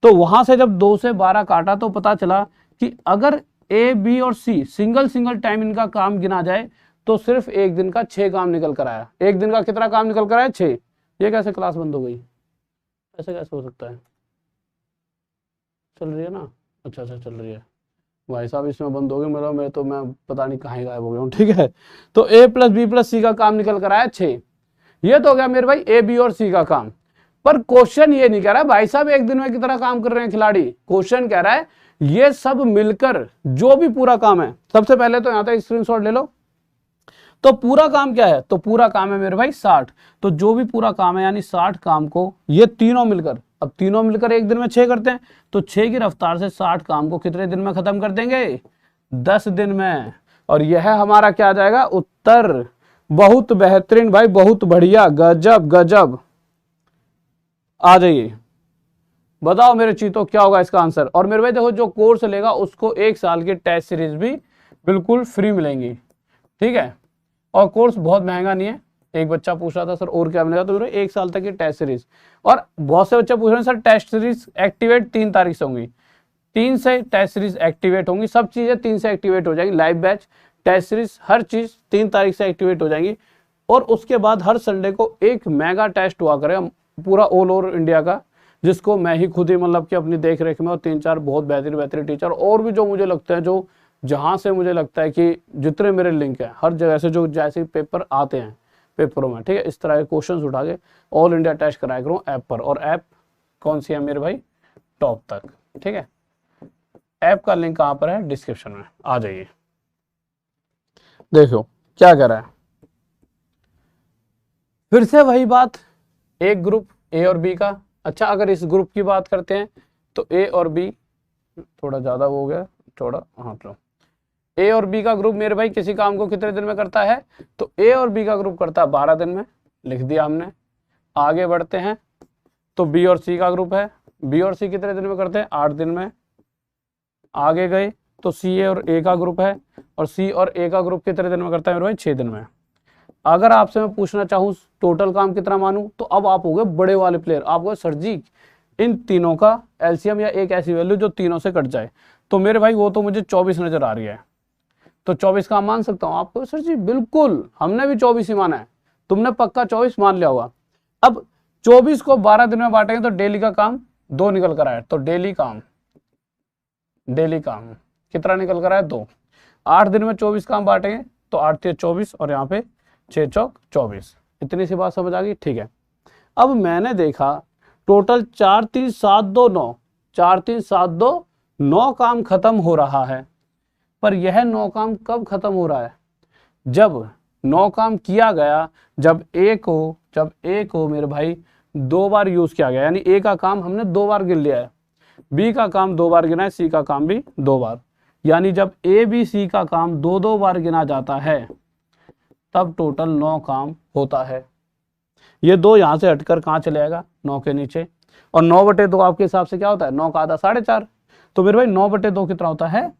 तो वहां से जब 2 से 12 काटा तो पता चला कि अगर ए बी और सी सिंगल टाइम इनका काम गिना जाए तो सिर्फ एक दिन का 6 काम निकल कर आया। एक दिन का कितना काम निकल कर आया, 6। ये कैसे क्लास बंद हो गई, ऐसे कैसे हो सकता है, चल रही है ना, अच्छा चल रही है भाई साहब, इसमें बंद हो गई मेरा, मैं पता नहीं कहाँ गायब हो गया हूँ। ठीक है, तो ए प्लस बी प्लस सी का काम निकल कर आया 6। ये तो हो गया मेरे भाई ए बी और सी का काम। पर क्वेश्चन ये नहीं कह रहा है भाई साहब एक दिन में कितना काम कर रहे हैं खिलाड़ी, क्वेश्चन कह रहा है ये सब मिलकर जो भी पूरा काम है। सबसे पहले तो यहां तक स्क्रीनशॉट ले लो। तो पूरा काम क्या है, तो पूरा काम है मेरे भाई 60। तो जो भी पूरा काम है यानी 60 काम को ये तीनों मिलकर, अब तीनों मिलकर एक दिन में 6 करते हैं, तो 6 की रफ्तार से 60 काम को कितने दिन में खत्म कर देंगे, 10 दिन में। और यह हमारा क्या आ जाएगा, उत्तर। बहुत बेहतरीन भाई, बहुत बढ़िया, गजब। आ जाइए, बताओ मेरे चीतों क्या होगा इसका आंसर। और मेरे भाई देखो जो कोर्स लेगा उसको 1 साल की टेस्ट सीरीज भी बिल्कुल फ्री मिलेंगी। ठीक है, और कोर्स बहुत महंगा नहीं है। एक बच्चा पूछ रहा था सर और क्या मिलेगा, तो मेरे 1 साल तक की टेस्ट सीरीज। और बहुत से बच्चे पूछ रहे हैं सर टेस्ट सीरीज एक्टिवेट 3 तारीख से होंगी। 3 से टेस्ट सीरीज एक्टिवेट होंगी, सब चीजें 3 से एक्टिवेट हो जाएंगी, लाइव बैच टेस्ट सीरीज हर चीज 3 तारीख से एक्टिवेट हो जाएंगी। और उसके बाद हर संडे को एक मेगा टेस्ट हुआ करेगा पूरा ऑल ओवर इंडिया का, जिसको मैं ही खुद ही मतलब कि अपनी देख रेख में और 3-4 बहुत बेहतरीन टीचर और भी जो मुझे लगता है, जो जहां से मुझे लगता है कि जितने मेरे लिंक है हर जगह से जो जैसे पेपर आते हैं पेपरों में, ठीक है, इस तरह के क्वेश्चंस उठा के ऑल इंडिया टेस्ट कराया करूँ ऐप पर। और ऐप कौन सी है मेरे भाई, टॉप तक। ठीक है, ऐप का लिंक कहां पर है, डिस्क्रिप्शन में, आ जाइए। देखो क्या कर रहा है, फिर से वही बात, एक ग्रुप ए और बी का। अच्छा अगर इस ग्रुप की बात करते हैं तो ए और बी, थोड़ा ज्यादा हो गया थोड़ा, हाँ चलो, ए और बी का ग्रुप मेरे भाई किसी काम को कितने दिन में करता है, तो ए और बी का ग्रुप करता है 12 दिन में, लिख दिया हमने। आगे बढ़ते हैं तो बी और सी का ग्रुप है, बी और सी कितने दिन में करते हैं, 8 दिन में। आगे गए तो सी और ए का ग्रुप है, और सी और ए का ग्रुप कितने दिन में करता है मेरे भाई, 6 दिन में। अगर आपसे मैं पूछना चाहूँ टोटल काम कितना मानूं, तो अब आप हो गए बड़े वाले प्लेयर। आप गए सर जी इन तीनों का एलसीएम या एक ऐसी वैल्यू जो तीनों से कट जाए, तो मेरे भाई वो तो मुझे 24 नजर आ रही है, तो 24 काम मान सकता हूँ। आपको सर जी बिल्कुल, हमने भी 24 ही माना है, तुमने पक्का 24 मान लिया होगा। अब 24 को 12 दिन में बांटेंगे तो डेली का काम 2 निकल कर आए, तो डेली काम कितना निकल कर आए 2। 8 दिन में 24 काम बांटेंगे तो 8 × 24 और यहाँ पे 6 चौक 24। इतनी सी बात समझ आ गई, ठीक है। अब मैंने देखा टोटल 4 3 7 2 9, 4 3 7 2 9 काम खत्म हो रहा है, पर यह 9 काम कब खत्म हो रहा है? जब 9 काम किया गया, जब ए को मेरे भाई 2 बार यूज किया गया, यानी ए का काम हमने 2 बार गिन लिया है, बी का काम 2 बार गिना है, सी का काम भी 2 बार, यानी जब ए बी सी का काम 2-2 बार गिना जाता है तब टोटल 9 काम होता है। ये 2 यहां से हटकर कहां चले जाएगा? 9 के नीचे। और 9/2 आपके हिसाब से क्या होता है? 9 का आधा 4.5। तो मेरे भाई 9/2 कितना होता है?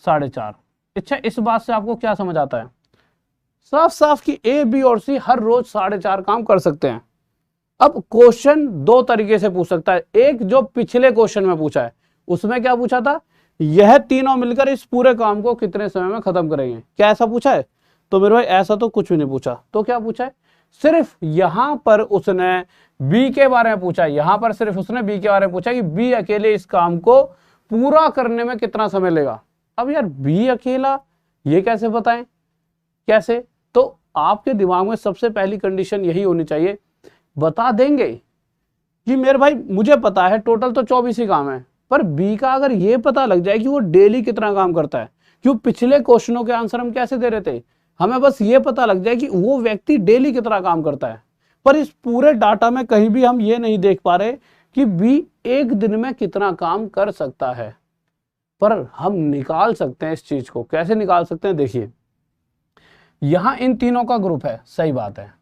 4.5। अच्छा, इस बात से आपको क्या समझ आता है? साफ साफ कि ए बी और सी हर रोज 4.5 काम कर सकते हैं। अब क्वेश्चन 2 तरीके से पूछ सकता है। एक जो पिछले क्वेश्चन में पूछा है, उसमें क्या पूछा था? यह तीनों मिलकर इस पूरे काम को कितने समय में खत्म करेंगे? क्या ऐसा पूछा है? तो मेरे भाई ऐसा तो कुछ भी नहीं पूछा। तो क्या पूछा है? सिर्फ यहां पर उसने बी के बारे में पूछा है, यहां पर सिर्फ उसने बी के बारे में पूछा कि बी अकेले इस काम को पूरा करने में कितना समय लेगा। अब यार बी अकेला, ये कैसे बताएं? कैसे? तो आपके दिमाग में सबसे पहली कंडीशन यही होनी चाहिए, बता देंगे कि मेरे भाई मुझे पता है टोटल तो 24 ही काम है, पर बी का अगर ये पता लग जाए कि वो डेली कितना काम करता है, क्यों पिछले क्वेश्चनों के आंसर हम कैसे दे रहे थे? हमें बस ये पता लग जाए कि वो व्यक्ति डेली कितना काम करता है, पर इस पूरे डाटा में कहीं भी हम ये नहीं देख पा रहे कि बी एक दिन में कितना काम कर सकता है। पर हम निकाल सकते हैं इस चीज को। कैसे निकाल सकते हैं? देखिए, यहां इन तीनों का ग्रुप है, सही बात है।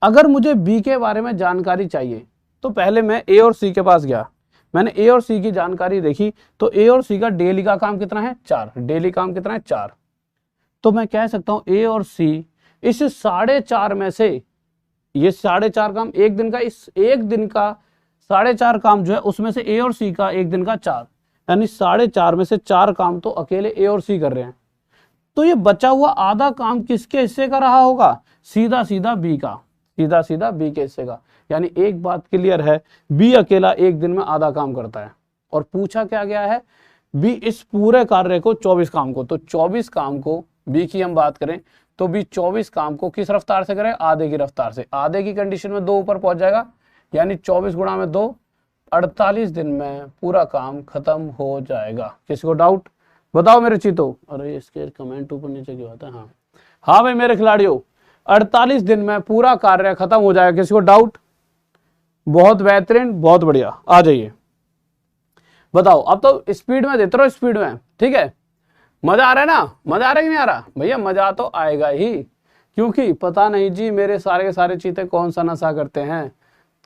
अगर मुझे बी के बारे में जानकारी चाहिए तो पहले मैं ए और सी के पास गया, मैंने ए और सी की जानकारी देखी, तो ए और सी का डेली का काम कितना है? 4। डेली काम कितना है? 4। तो मैं कह सकता हूं ए और सी इस 4.5 में से, ये 4.5 काम एक दिन का, इस एक दिन का 4.5 काम जो है उसमें से ए और सी का एक दिन का 4, यानी 4.5 में से 4 काम तो अकेले ए और सी कर रहे हैं। तो ये बचा हुआ आधा काम किसके हिस्से का रहा होगा? सीधा सीधा बी का, सीधा सीधा बी के हिस्से का। यानी एक बात क्लियर है, बी अकेला एक दिन में आधा काम करता है। और पूछा क्या गया है? बी इस पूरे कार्य को 24 काम को, तो 24 काम को बी की हम बात करें तो बी 24 काम को किस रफ्तार से करे? आधे की रफ्तार से। आधे की कंडीशन में 2 ऊपर पहुंच जाएगा, यानी 24 गुणा में 2, 48 दिन में पूरा काम खत्म हो जाएगा। किसी को डाउट? बताओ मेरे चीतो। अरे इसके कमेंट ऊपर नीचे क्यों आता है? हाँ भाई मेरे खिलाड़ियों, 48 दिन में पूरा कार्य खत्म हो जाएगा। किसी को डाउट? बहुत बेहतरीन, बहुत बढ़िया, आ जाइए बताओ। अब तो स्पीड में देते रहो, स्पीड में, ठीक है? मजा आ रहा है ना? मजा आ रहा है कि नहीं आ रहा? भैया मजा तो आएगा ही, क्योंकि पता नहीं जी मेरे सारे के सारे चीते कौन सा नशा करते हैं?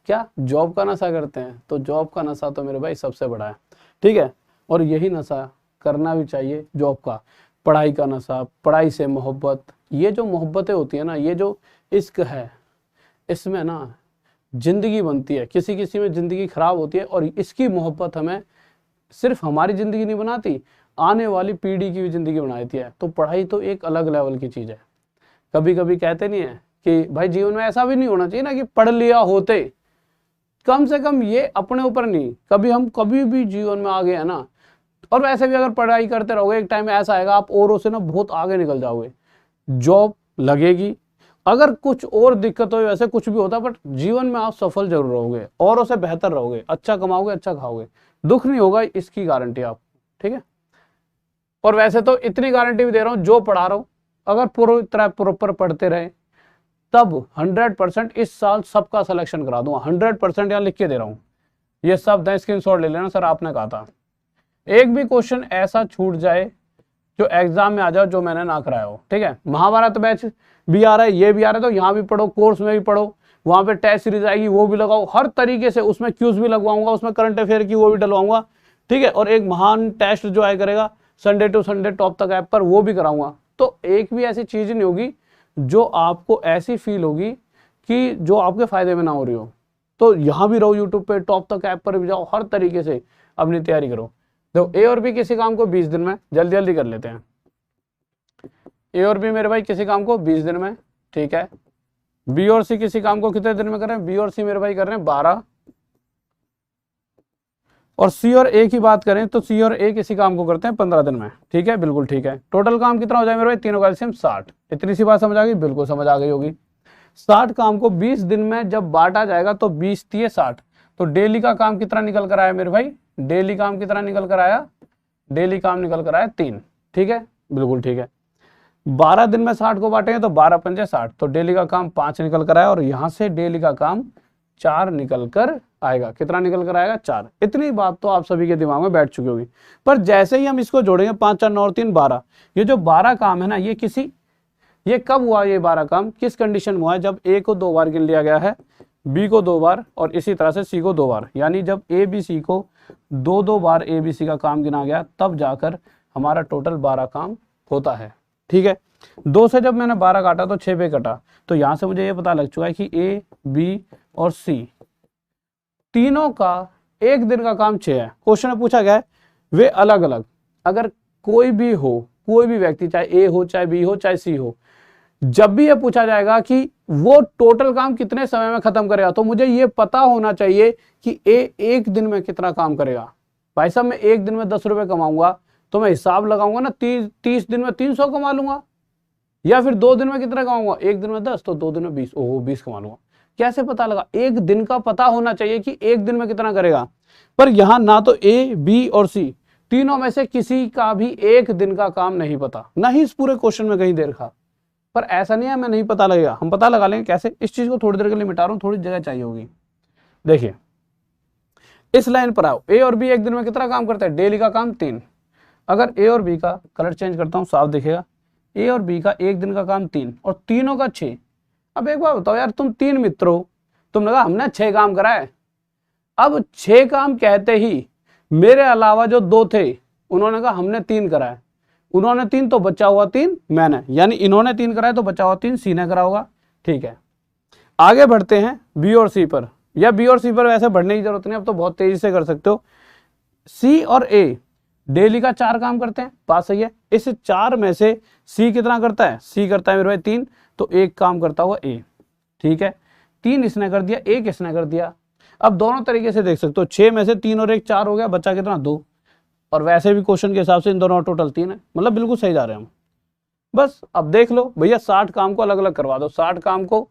क्या जॉब का नशा करते हैं? तो जॉब का नशा तो मेरे भाई सबसे बड़ा है, ठीक है? और यही नशा करना भी चाहिए जॉब का। पढ़ाई का नशा, पढ़ाई से मोहब्बत, ये जो मोहब्बतें होती है ना, ये जो इश्क है, इसमें ना जिंदगी बनती है। किसी किसी में जिंदगी खराब होती है, और इसकी मोहब्बत हमें सिर्फ हमारी जिंदगी नहीं बनाती, आने वाली पीढ़ी की भी जिंदगी बना देती है। तो पढ़ाई तो एक अलग लेवल की चीज है। कभी कभी कहते नहीं है कि भाई जीवन में ऐसा भी नहीं होना चाहिए ना कि पढ़ लिया होते, कम से कम ये अपने ऊपर नहीं, कभी हम कभी भी जीवन में आगे है ना। और वैसे भी अगर पढ़ाई करते रहोगे, एक टाइम ऐसा आएगा आप औरों से ना बहुत आगे निकल जाओगे, जॉब लगेगी, अगर कुछ और दिक्कत हो, वैसे कुछ भी होता, बट जीवन में आप सफल जरूर रहोगे, औरों से बेहतर रहोगे, अच्छा कमाओगे, अच्छा खाओगे, दुख नहीं होगा, इसकी गारंटी आप, ठीक है? और वैसे तो इतनी गारंटी भी दे रहा हूं, जो पढ़ा रहा हूं अगर पूरी तरह प्रॉपर पढ़ते रहे तब 100% इस साल सबका सिलेक्शन करा दूंगा। 100% यहाँ लिख के दे रहा हूं, ये सब स्क्रीनशॉट ले लेना। सर आपने कहा था एक भी क्वेश्चन ऐसा छूट जाए जो एग्जाम में आ जाओ जो मैंने ना कराया हो, ठीक है? महाभारत बैच भी आ रहा है, ये भी आ रहा है, तो यहाँ भी पढ़ो, कोर्स में भी पढ़ो, वहां पे टेस्ट सीरीज आएगी वो भी लगाओ, हर तरीके से उसमें क्यूज भी लगवाऊंगा, उसमें करंट अफेयर की वो भी डलवाऊंगा, ठीक है? और एक महान टेस्ट जो आया करेगा संडे टू संडे टॉप तक ऐप पर, वो भी कराऊंगा। तो एक भी ऐसी चीज नहीं होगी जो आपको ऐसी फील होगी कि जो आपके फायदे में ना हो रही हो। तो यहाँ भी रहो, यूट्यूब पे टॉप तक ऐप पर भी जाओ, हर तरीके से अपनी तैयारी करो। तो ए और बी किसी काम को 20 दिन में, जल्दी जल्दी कर लेते हैं। ए और बी मेरे भाई किसी काम को 20 दिन में, ठीक है? बी और सी किसी काम को कितने दिन में कर रहे हैं, बी और सी मेरे भाई कर रहे हैं 12, और सी और ए की बात करें तो सी और ए किसी काम को करते हैं 15 दिन में। ठीक है, बिल्कुल ठीक है। टोटल काम कितना हो जाए मेरे भाई, तीनों का एलसीएम 60। इतनी सी बात समझ आ गई, बिल्कुल समझ आ गई होगी। 60 काम को 20 दिन में जब बांटा जाएगा तो 20 दिए 60, तो डेली का काम कितना निकल कर आया मेरे भाई, डेली काम कितना निकल कर आया, डेली काम निकल कर आया 3। ठीक है, बिल्कुल ठीक है। 12 दिन में 60 को बांटेंगे तो 12 पंजे 60, तो डेली का काम 5 निकल कर आया, और यहां से डेली का काम 4 निकल कर आएगा। कितना निकल कर आएगा, 4। इतनी बात तो आप सभी के दिमाग में बैठ चुकी होगी। पर जैसे ही हम इसको जोड़ेंगे 5 4 9 और 3 12, ये जो 12 काम है ना, ये कब हुआ, ये 12 काम किस कंडीशन में हुआ है, जब ए को 2 बार गिन लिया गया है, बी को 2 बार, और इसी तरह से सी को 2 बार, यानी जब ए बी सी को 2 बार ए बी सी का काम गिना गया, तब जाकर हमारा टोटल 12 काम होता है। ठीक है, 2 से जब मैंने 12 काटा तो 6 पे कटा, तो यहां से मुझे ये पता लग चुका है कि ए बी और सी तीनों का एक दिन का काम 6 है। क्वेश्चन में पूछा गया है वे अलग अलग, अगर कोई भी हो, कोई भी व्यक्ति, चाहे ए हो चाहे बी हो चाहे सी हो, जब भी ये पूछा जाएगा कि वो टोटल काम कितने समय में खत्म करेगा, तो मुझे ये पता होना चाहिए कि ए एक दिन में कितना काम करेगा। भाई साहब मैं एक दिन में 10 रुपए कमाऊंगा, तो मैं हिसाब लगाऊंगा ना, 30 दिन में 300 कमा लूंगा, या फिर 2 दिन में कितना कमाऊंगा, एक दिन में 10 तो 2 दिन में 20, ओहो 20 कमा लूंगा। कैसे पता लगा, एक दिन का पता होना चाहिए कि एक दिन में कितना करेगा। पर यहां ना तो ए बी और सी तीनों में से किसी का भी एक दिन का काम नहीं पता, ना ही इस पूरे क्वेश्चन में कहीं देर खा। पर ऐसा नहीं है मैं नहीं पता लगेगा, हम पता लगा लेंगे। कैसे, इस चीज को थोड़ी देर के लिए मिटा रहा हूं, थोड़ी जगह चाहिए होगी। देखिए इस लाइन पर आओ, ए और बी एक दिन में कितना काम करते हैं, डेली का काम 3। अगर ए और बी का कलर चेंज करता हूं, साफ दिखेगा, ए और बी का एक दिन का काम 3 और तीनों का 6। अब एक बार बताओ यार, तुम 3 मित्र हो, तुमने कहा हमने 6 काम कराए। अब 6 काम कहते ही मेरे अलावा जो 2 थे उन्होंने कहा हमने 3 कराए, उन्होंने 3 तो बचा हुआ 3 मैंने, यानी इन्होंने 3 कराए तो बचा हुआ 3 सी ने करा होगा। ठीक है, आगे बढ़ते हैं बी और सी पर, या बी और सी पर वैसे बढ़ने की जरूरत नहीं, अब तो बहुत तेजी से कर सकते हो। सी और ए डेली का 4 काम करते हैं, बात सही है। इस 4 में से सी कितना करता है, सी करता है मेरे भाई 3, तो एक काम करता हुआ ए। ठीक है, 3 इसने कर दिया, 1 इसने कर दिया। अब दोनों तरीके से देख सकते हो, 6 में से 3 और 1 4 हो गया, बच्चा कितना 2, और वैसे भी क्वेश्चन के हिसाब से इन दोनों टोटल 3 है, मतलब बिल्कुल सही जा रहे हैं हम। बस अब देख लो भैया, 60 काम को अलग अलग करवा दो, 60 काम को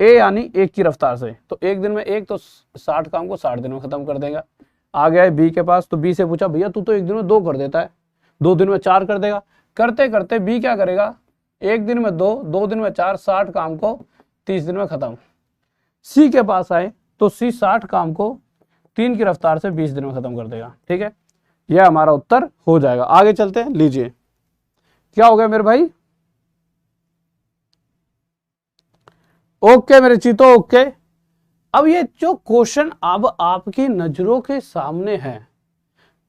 ए यानी 1 की रफ्तार से, तो एक दिन में 1, तो 60 काम को 60 दिन में खत्म कर देगा। आ गया है बी के पास, तो बी से पूछा भैया तू तो एक दिन में 2 कर देता है, 2 दिन में 4 कर देगा। करते करते बी क्या करेगा, एक दिन में 2, 2 दिन में 4, 60 काम को 30 दिन में खत्म। सी के पास आए तो सी 60 काम को 3 की रफ्तार से 20 दिन में खत्म कर देगा। ठीक है, यह हमारा उत्तर हो जाएगा। आगे चलते हैं, लीजिए क्या हो गया मेरे भाई, ओके मेरे चीतो, ओके। अब ये जो क्वेश्चन अब आपकी नजरों के सामने है,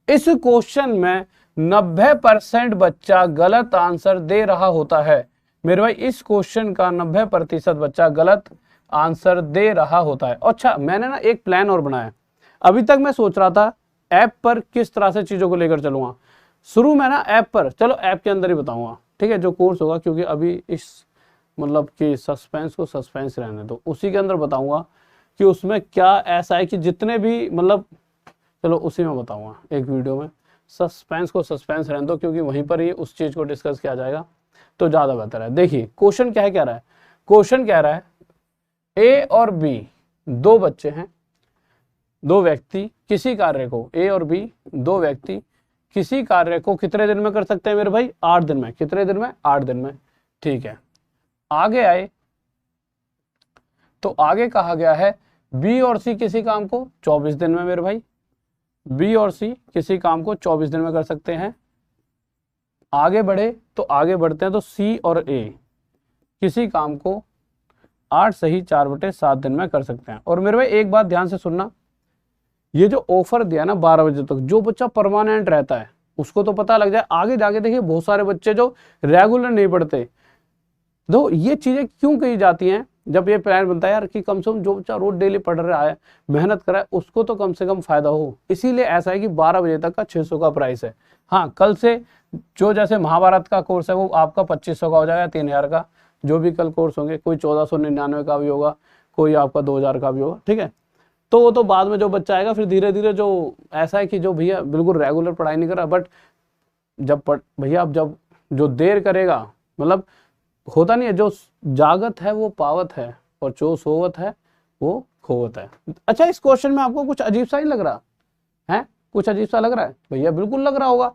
इस क्वेश्चन में 90% बच्चा गलत आंसर दे रहा होता है मेरे भाई। इस क्वेश्चन का 90% बच्चा गलत आंसर दे रहा होता है। अच्छा, मैंने ना एक प्लान और बनाया। अभी तक मैं सोच रहा था ऐप पर किस तरह से चीजों को लेकर चलूंगा। शुरू में ना ऐप पर, चलो ऐप के अंदर ही बताऊंगा, ठीक है, जो कोर्स होगा, क्योंकि अभी इस मतलब कि सस्पेंस को सस्पेंस रहने दो, उसी के अंदर बताऊंगा कि उसमें क्या ऐसा है कि जितने भी मतलब, चलो उसी में बताऊंगा एक वीडियो में। सस्पेंस को सस्पेंस रहने दो, क्योंकि वहीं पर ही उस चीज को डिस्कस किया जाएगा तो ज्यादा बेहतर है। देखिए क्वेश्चन क्या है, कह रहा है, क्वेश्चन कह रहा है ए और बी 2 बच्चे हैं, 2 व्यक्ति किसी कार्य को, ए और बी 2 व्यक्ति किसी कार्य को कितने दिन में कर सकते हैं मेरे भाई, 8 दिन में। कितने दिन में, 8 दिन में। ठीक है, आगे आए तो आगे कहा गया है बी और सी किसी काम को 24 दिन में मेरे भाई, बी और सी किसी काम को 24 दिन में कर सकते हैं। आगे बढ़े तो आगे बढ़ते हैं तो सी और ए किसी काम को 8 सही 4/7 दिन में कर सकते हैं। और मेरे भाई एक बात ध्यान से सुनना, ये जो ऑफर दिया ना 12 बजे तक, जो बच्चा परमानेंट रहता है उसको तो पता लग जाए। आगे जाके देखिए बहुत सारे बच्चे जो रेगुलर नहीं पढ़ते, तो ये चीजें क्यों कही जाती हैं जब ये प्लान बनता है यार कि कम से कम जो बच्चा रोज डेली पढ़ रहा है, मेहनत कर रहा है, उसको तो कम से कम फायदा हो। इसीलिए ऐसा है कि 12 बजे तक का 600 का प्राइस है। हाँ, कल से जो जैसे महाभारत का कोर्स है वो आपका 2500 का हो जाएगा, 3000 का। जो भी कल कोर्स होंगे, कोई 1499 का भी होगा, कोई आपका 2000 का भी होगा, ठीक है। तो वो तो बाद में जो बच्चा आएगा, फिर धीरे धीरे जो ऐसा है कि जो भैया बिल्कुल रेगुलर पढ़ाई नहीं कर रहा, बट जब भैया आप जब जो देर करेगा, मतलब होता नहीं है, जो जागत है वो पावत है और जो सोवत है वो खोवत है। अच्छा, इस क्वेश्चन में आपको कुछ अजीब सा ही लग रहा है? कुछ अजीब सा लग रहा है भैया? बिल्कुल लग रहा होगा।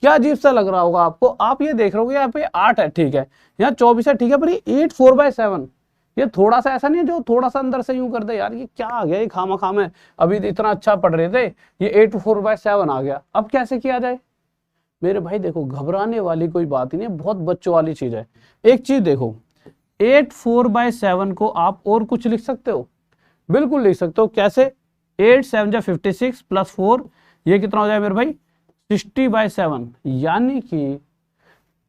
क्या अजीब सा लग रहा होगा आपको? आप ये देख रहे हो यहाँ पे 8 है, ठीक है, यहाँ 24 है, ठीक है, पर ये 8 4/7, ये थोड़ा सा ऐसा नहीं है जो थोड़ा सा अंदर से यूं कर दे, यार ये क्या आ गया, ये खामा खाम है, अभी इतना अच्छा पढ़ रहे थे, ये 8 4/7 आ गया, अब कैसे किया जाए? मेरे भाई देखो, घबराने वाली कोई बात ही नहीं है, बहुत बच्चों वाली चीज है। एक चीज देखो, 8 4/7 को आप और कुछ लिख सकते हो? बिल्कुल लिख सकते हो। कैसे? 8 7 56 प्लस 4, ये कितना हो जाए मेरे भाई? 60/7। यानी कि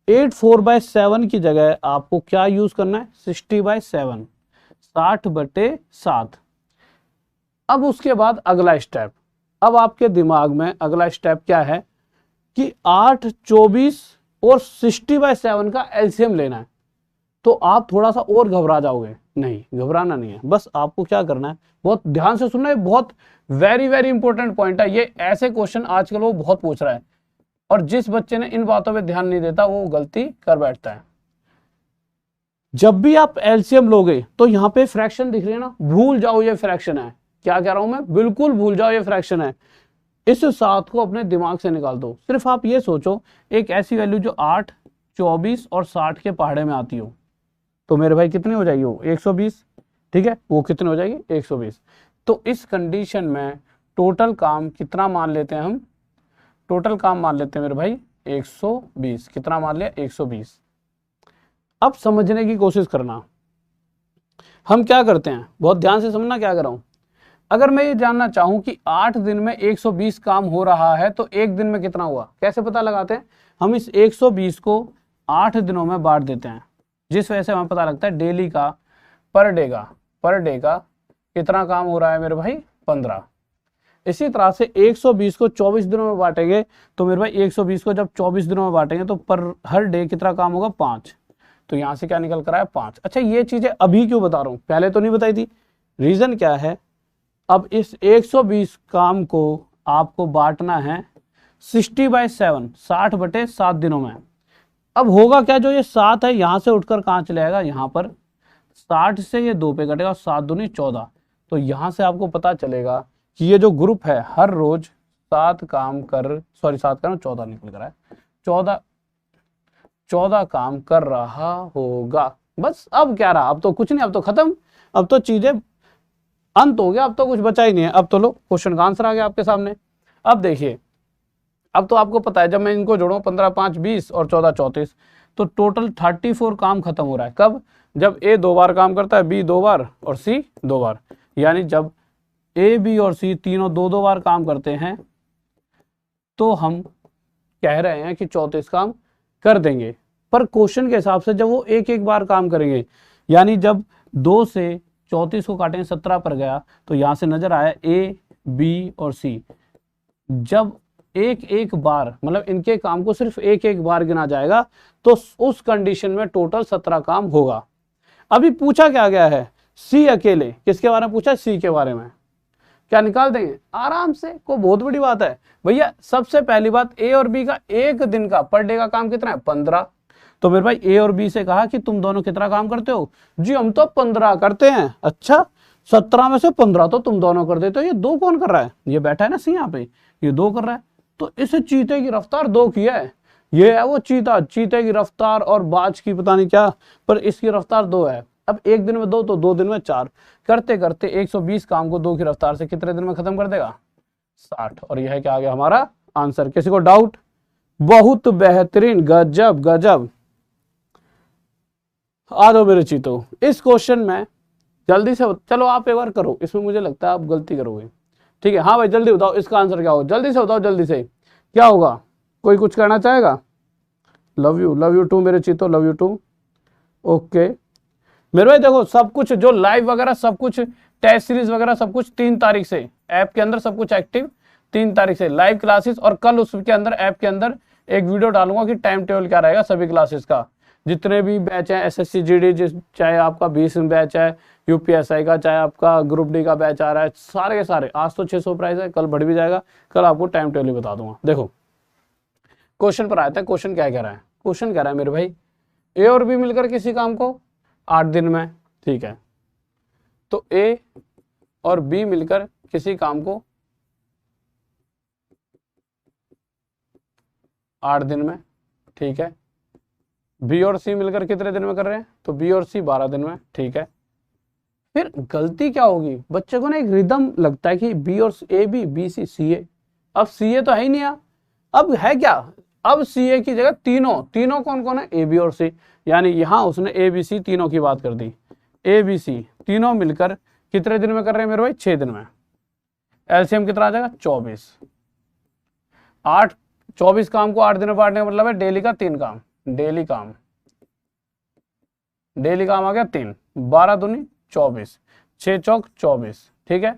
8 4/7 की जगह आपको क्या यूज करना है? 60/7, 60/7। अब उसके बाद अगला स्टेप, अब आपके दिमाग में अगला स्टेप क्या है कि 8 24 और 60/7 का एलसीएम लेना है। तो आप थोड़ा सा और घबरा जाओगे। नहीं, घबराना नहीं है, बस आपको क्या करना है, बहुत ध्यान से सुनना है, बहुत वेरी वेरी इंपॉर्टेंट पॉइंट है ये। ऐसे क्वेश्चन आजकल वो बहुत पूछ रहा है, और जिस बच्चे ने इन बातों पे ध्यान नहीं देता वो गलती कर बैठता है। जब भी आप एलसीएम लोगे तो यहाँ पे फ्रैक्शन दिख रही है ना, भूल जाओ ये फ्रैक्शन है। क्या कह रहा हूं मैं? बिल्कुल भूल जाओ ये फ्रैक्शन है। इस 7 को अपने दिमाग से निकाल दो। सिर्फ आप ये सोचो, एक ऐसी वैल्यू जो 8 24 और 60 के पहाड़े में आती हो, तो मेरे भाई कितनी हो जाएगी वो? 120, ठीक है, वो कितनी हो जाएगी? 120। तो इस कंडीशन में टोटल काम कितना मान लेते हैं हम? टोटल काम मान लेते हैं मेरे भाई 120। कितना मान लिया? 120। अब समझने की कोशिश करना, हम क्या करते हैं, बहुत ध्यान से समझना क्या कर रहा हूं। अगर मैं ये जानना चाहूं कि 8 दिन में 120 काम हो रहा है तो एक दिन में कितना हुआ, कैसे पता लगाते हैं? हम इस 120 को 8 दिनों में बांट देते हैं, जिस वजह से हमें पता लगता है डेली का, पर डे का कितना काम हो रहा है मेरे भाई? 15। इसी तरह से 120 को 24 दिनों में बांटेंगे तो मेरे भाई 120 को जब 24 दिनों में बांटेंगे तो पर हर डे कितना काम होगा? 5। तो यहां से क्या निकल कर आया? 5। अच्छा, ये चीजें अभी क्यों बता रहा हूं, पहले तो नहीं बताई थी? रीजन क्या है, अब इस 120 काम को आपको बांटना है 60/7, 60/7 दिनों में। अब होगा क्या, जो ये 7 है यहां से उठकर कहां चले जाएगा? यहां पर 60 से ये 2 पे कटेगा, 7 दूनी 14। तो यहां से आपको पता चलेगा कि ये जो ग्रुप है हर रोज 7 काम कर, सॉरी 7 का 14 निकल कर है, 14 काम कर रहा होगा। बस अब क्या रहा? अब तो कुछ नहीं, अब तो खत्म, अब तो चीजें अंत हो गया, अब तो कुछ बचा ही नहीं है। अब तो लो क्वेश्चन का आंसर आ गया आपके सामने। अब देखिए, अब तो आपको पता है जब मैं इनको जोड़ूं 15 5 20 और 14 34, तो टोटल 34 काम खत्म हो रहा है। कब? जब ए 2 बार काम करता है, बी 2 बार और सी 2 बार। यानी जब ए बी और सी तीनों 2 बार काम करते हैं तो हम कह रहे हैं कि 34 काम कर देंगे। पर क्वेश्चन के हिसाब से जब वो एक बार काम करेंगे, यानी जब 2 से 34 को काटेंगे 17 पर गया, तो यहां से नजर आया ए बी और सी, जब एक बार, मतलब इनके काम को सिर्फ एक बार गिना जाएगा तो उस कंडीशन में टोटल 17 काम होगा। अभी पूछा क्या गया है? सी अकेले। किसके बारे में पूछा? सी के बारे में। क्या निकाल देंगे आराम से, कोई बहुत बड़ी बात है भैया। सबसे पहली बात, ए और बी का एक दिन का पर डे का काम कितना है? 15। तो मेरे भाई ए और बी से कहा कि तुम दोनों कितना काम करते हो? जी हम तो 15 करते हैं। अच्छा, 17 में से 15 तो तुम दोनों कर देते हो। ये 2 कौन कर रहा है? ये बैठा है ना सी यहाँ पे, ये 2 कर रहा है। तो इस चीते की रफ्तार 2 की है। ये है वो चीता, चीते की रफ्तार और बाज की पता नहीं क्या, पर इसकी रफ्तार 2 है। अब एक दिन में 2 तो 2 दिन में 4, करते करते 120 काम को 2 की रफ्तार से कितने दिन में खत्म कर देगा? 60। और यह क्या आ गया हमारा आंसर। किसी को डाउट? बहुत बेहतरीन, गजब गजब। आ जाओ मेरे चीतो, इस क्वेश्चन में जल्दी से, चलो आप एक बार करो, इसमें मुझे लगता है आप गलती करोगे। ठीक है, हाँ भाई जल्दी बताओ इसका आंसर क्या होगा, जल्दी से बताओ, जल्दी से क्या होगा। कोई कुछ कहना चाहेगा? लव यू टू मेरे चीतो, लव यू टू। ओके मेरे भाई देखो, सब कुछ जो लाइव वगैरह सब कुछ, टेस्ट सीरीज वगैरह सब कुछ 3 तारीख से ऐप के अंदर सब कुछ एक्टिव, 3 तारीख से लाइव क्लासेस, और कल उसके अंदर ऐप के अंदर एक वीडियो डालूंगा कि टाइम टेबल क्या रहेगा सभी क्लासेस का। जितने भी बैच हैं एसएससी जीडी, चाहे आपका 20 बैच है यूपीएसआई का, चाहे आपका ग्रुप डी का बैच आ रहा है, सारे के सारे। आज तो 600 प्राइस है, कल बढ़ भी जाएगा, कल आपको टाइम टेबल बता दूंगा। देखो क्वेश्चन पर आया था, क्वेश्चन क्या कह रहा है, क्वेश्चन कह रहा है मेरे भाई ए और बी मिलकर किसी काम को 8 दिन में, ठीक है, तो ए और बी मिलकर किसी काम को 8 दिन में, ठीक है, बी और सी मिलकर कितने दिन में कर रहे हैं, तो बी और सी 12 दिन में, ठीक है। फिर गलती क्या होगी, बच्चे को ना एक रिदम लगता है कि बी और ए बी, बी सी, सी ए। अब सी ए तो है ही नहीं, अब है क्या, अब सी ए की जगह तीनों कौन कौन है, ए बी और सी, यानी यहां उसने ए बी सी तीनों की बात कर दी। ए बी सी तीनों मिलकर कितने दिन में कर रहे हैं मेरे भाई, 6 दिन में। एलसीएम कितना आ जाएगा, 24। 24 काम को 8 दिन में बांटने का मतलब है डेली का 3 काम, डेली काम आ गया 3, 12 दूनी 24, 6 चौक 24, ठीक है।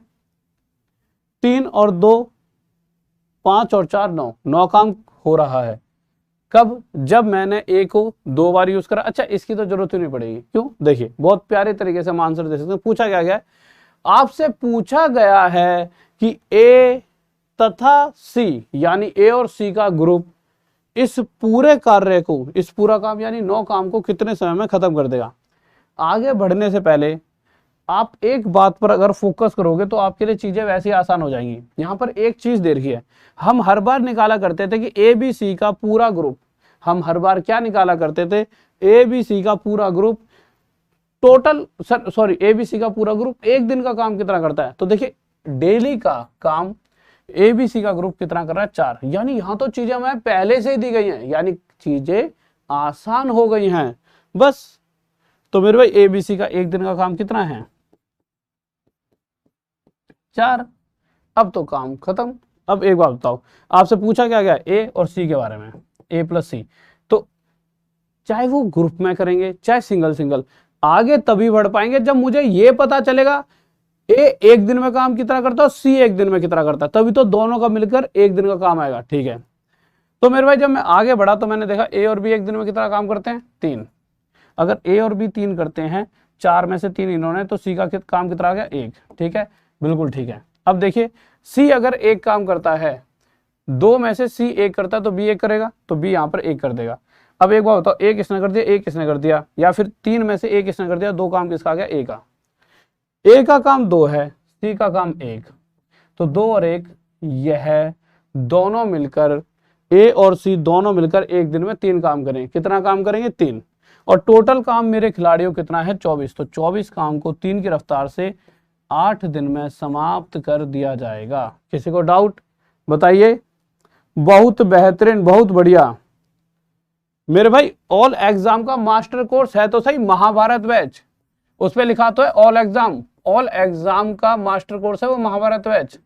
3 और 2 5 और 4 9 काम हो रहा है। कब, जब मैंने ए को 2 बार यूज करा। अच्छा इसकी तो जरूरत ही नहीं पड़ेगी, क्यों, देखिए बहुत प्यारे तरीके से हम आंसर दे सकते हैं। पूछा क्या गया है, आपसे पूछा गया है कि ए तथा सी, यानी ए और सी का ग्रुप इस पूरे कार्य को, इस पूरा काम यानी 9 काम को कितने समय में खत्म कर देगा। आगे बढ़ने से पहले आप एक बात पर अगर फोकस करोगे तो आपके लिए चीजें वैसे ही आसान हो जाएंगी। यहां पर एक चीज दे रखी है, हम हर बार निकाला करते थे कि ए बी सी का पूरा ग्रुप, हम हर बार क्या निकाला करते थे, ए बी सी का पूरा group total, sorry A B C का पूरा ग्रुप एक दिन का काम कितना करता है। तो देखिए डेली का काम ए बी सी का ग्रुप कितना कर रहा है, 4। यानी यहां तो चीजें हमें पहले से ही दी गई हैं, यानी चीजें आसान हो गई हैं बस। तो मेरे भाई ए बी सी का एक दिन का काम कितना है, 4। अब तो काम खत्म। अब एक बात बताओ, आपसे पूछा क्या गया, ए और सी के बारे में, ए प्लस सी, तो चाहे वो ग्रुप में करेंगे चाहे सिंगल, आगे तभी बढ़ पाएंगे जब मुझे ये पता चलेगा ए एक दिन में काम कितना करता है और सी एक दिन में कितना करता है, तभी तो दोनों का मिलकर एक दिन का काम आएगा, ठीक है। तो मेरे भाई जब मैं आगे बढ़ा तो मैंने देखा ए और बी एक दिन में कितना काम करते हैं, 3। अगर ए और बी 3 करते हैं, 4 में से 3 इन्होंने, तो सी का काम कितना आ गया, 1, ठीक है, बिल्कुल ठीक है। अब देखिए सी अगर एक काम करता है, 2 में से सी 1 करता है तो बी 1 करेगा, तो बी यहाँ पर 1 कर देगा। अब एक बात बताओ, एक इसने कर दिया, एक किसने कर दिया, या फिर 3 में से एक इसने कर दिया, 2 काम किसका आ गया, ए का। ए का काम 2 है, सी का काम 1, तो 2 और 1 यह दोनों मिलकर, ए और सी दोनों मिलकर एक दिन में 3 काम करेंगे। कितना काम करेंगे, 3। और टोटल काम मेरे खिलाड़ियों कितना है, 24। तो 24 काम को 3 की रफ्तार से 8 दिन में समाप्त कर दिया जाएगा। किसी को डाउट बताइए। बहुत बेहतरीन, बहुत बढ़िया मेरे भाई। ऑल एग्जाम का मास्टर कोर्स है तो सही, महाभारत बैच, उस पर लिखा तो है ऑल एग्जाम, ऑल एग्जाम का मास्टर कोर्स है वो महाभारत बैच,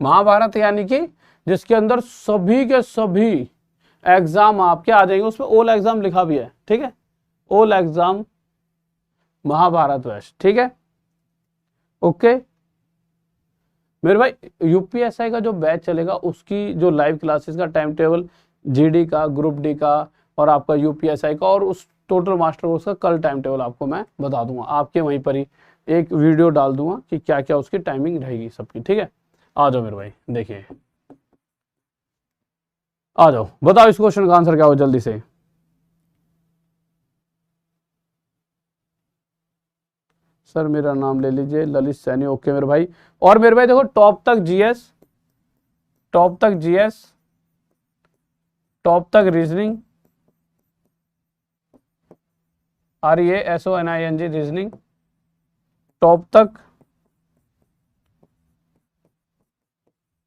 महाभारत यानी कि जिसके अंदर सभी के सभी एग्जाम आपके आ जाएंगे, उसमें ऑल एग्जाम लिखा भी है, ठीक है, ऑल एग्जाम महाभारत बैच, ठीक है, ओके। मेरे भाई यूपीएसआई का जो बैच चलेगा उसकी जो लाइव क्लासेस का टाइम टेबल, जीडी का, ग्रुप डी का और आपका यूपीएसआई का और उस टोटल मास्टर कोर्स का कल टाइम टेबल आपको मैं बता दूंगा, आपके वहीं पर ही एक वीडियो डाल दूंगा कि क्या क्या उसकी टाइमिंग रहेगी सबकी, ठीक है। आ जाओ मेरे भाई, देखिए आ जाओ, बताओ इस क्वेश्चन का आंसर क्या हो जल्दी से। सर मेरा नाम ले लीजिए, ललित सैनी, ओके मेरे भाई। और मेरे भाई देखो टॉप तक जीएस, टॉप तक रीजनिंग, REASONING रीजनिंग, टॉप तक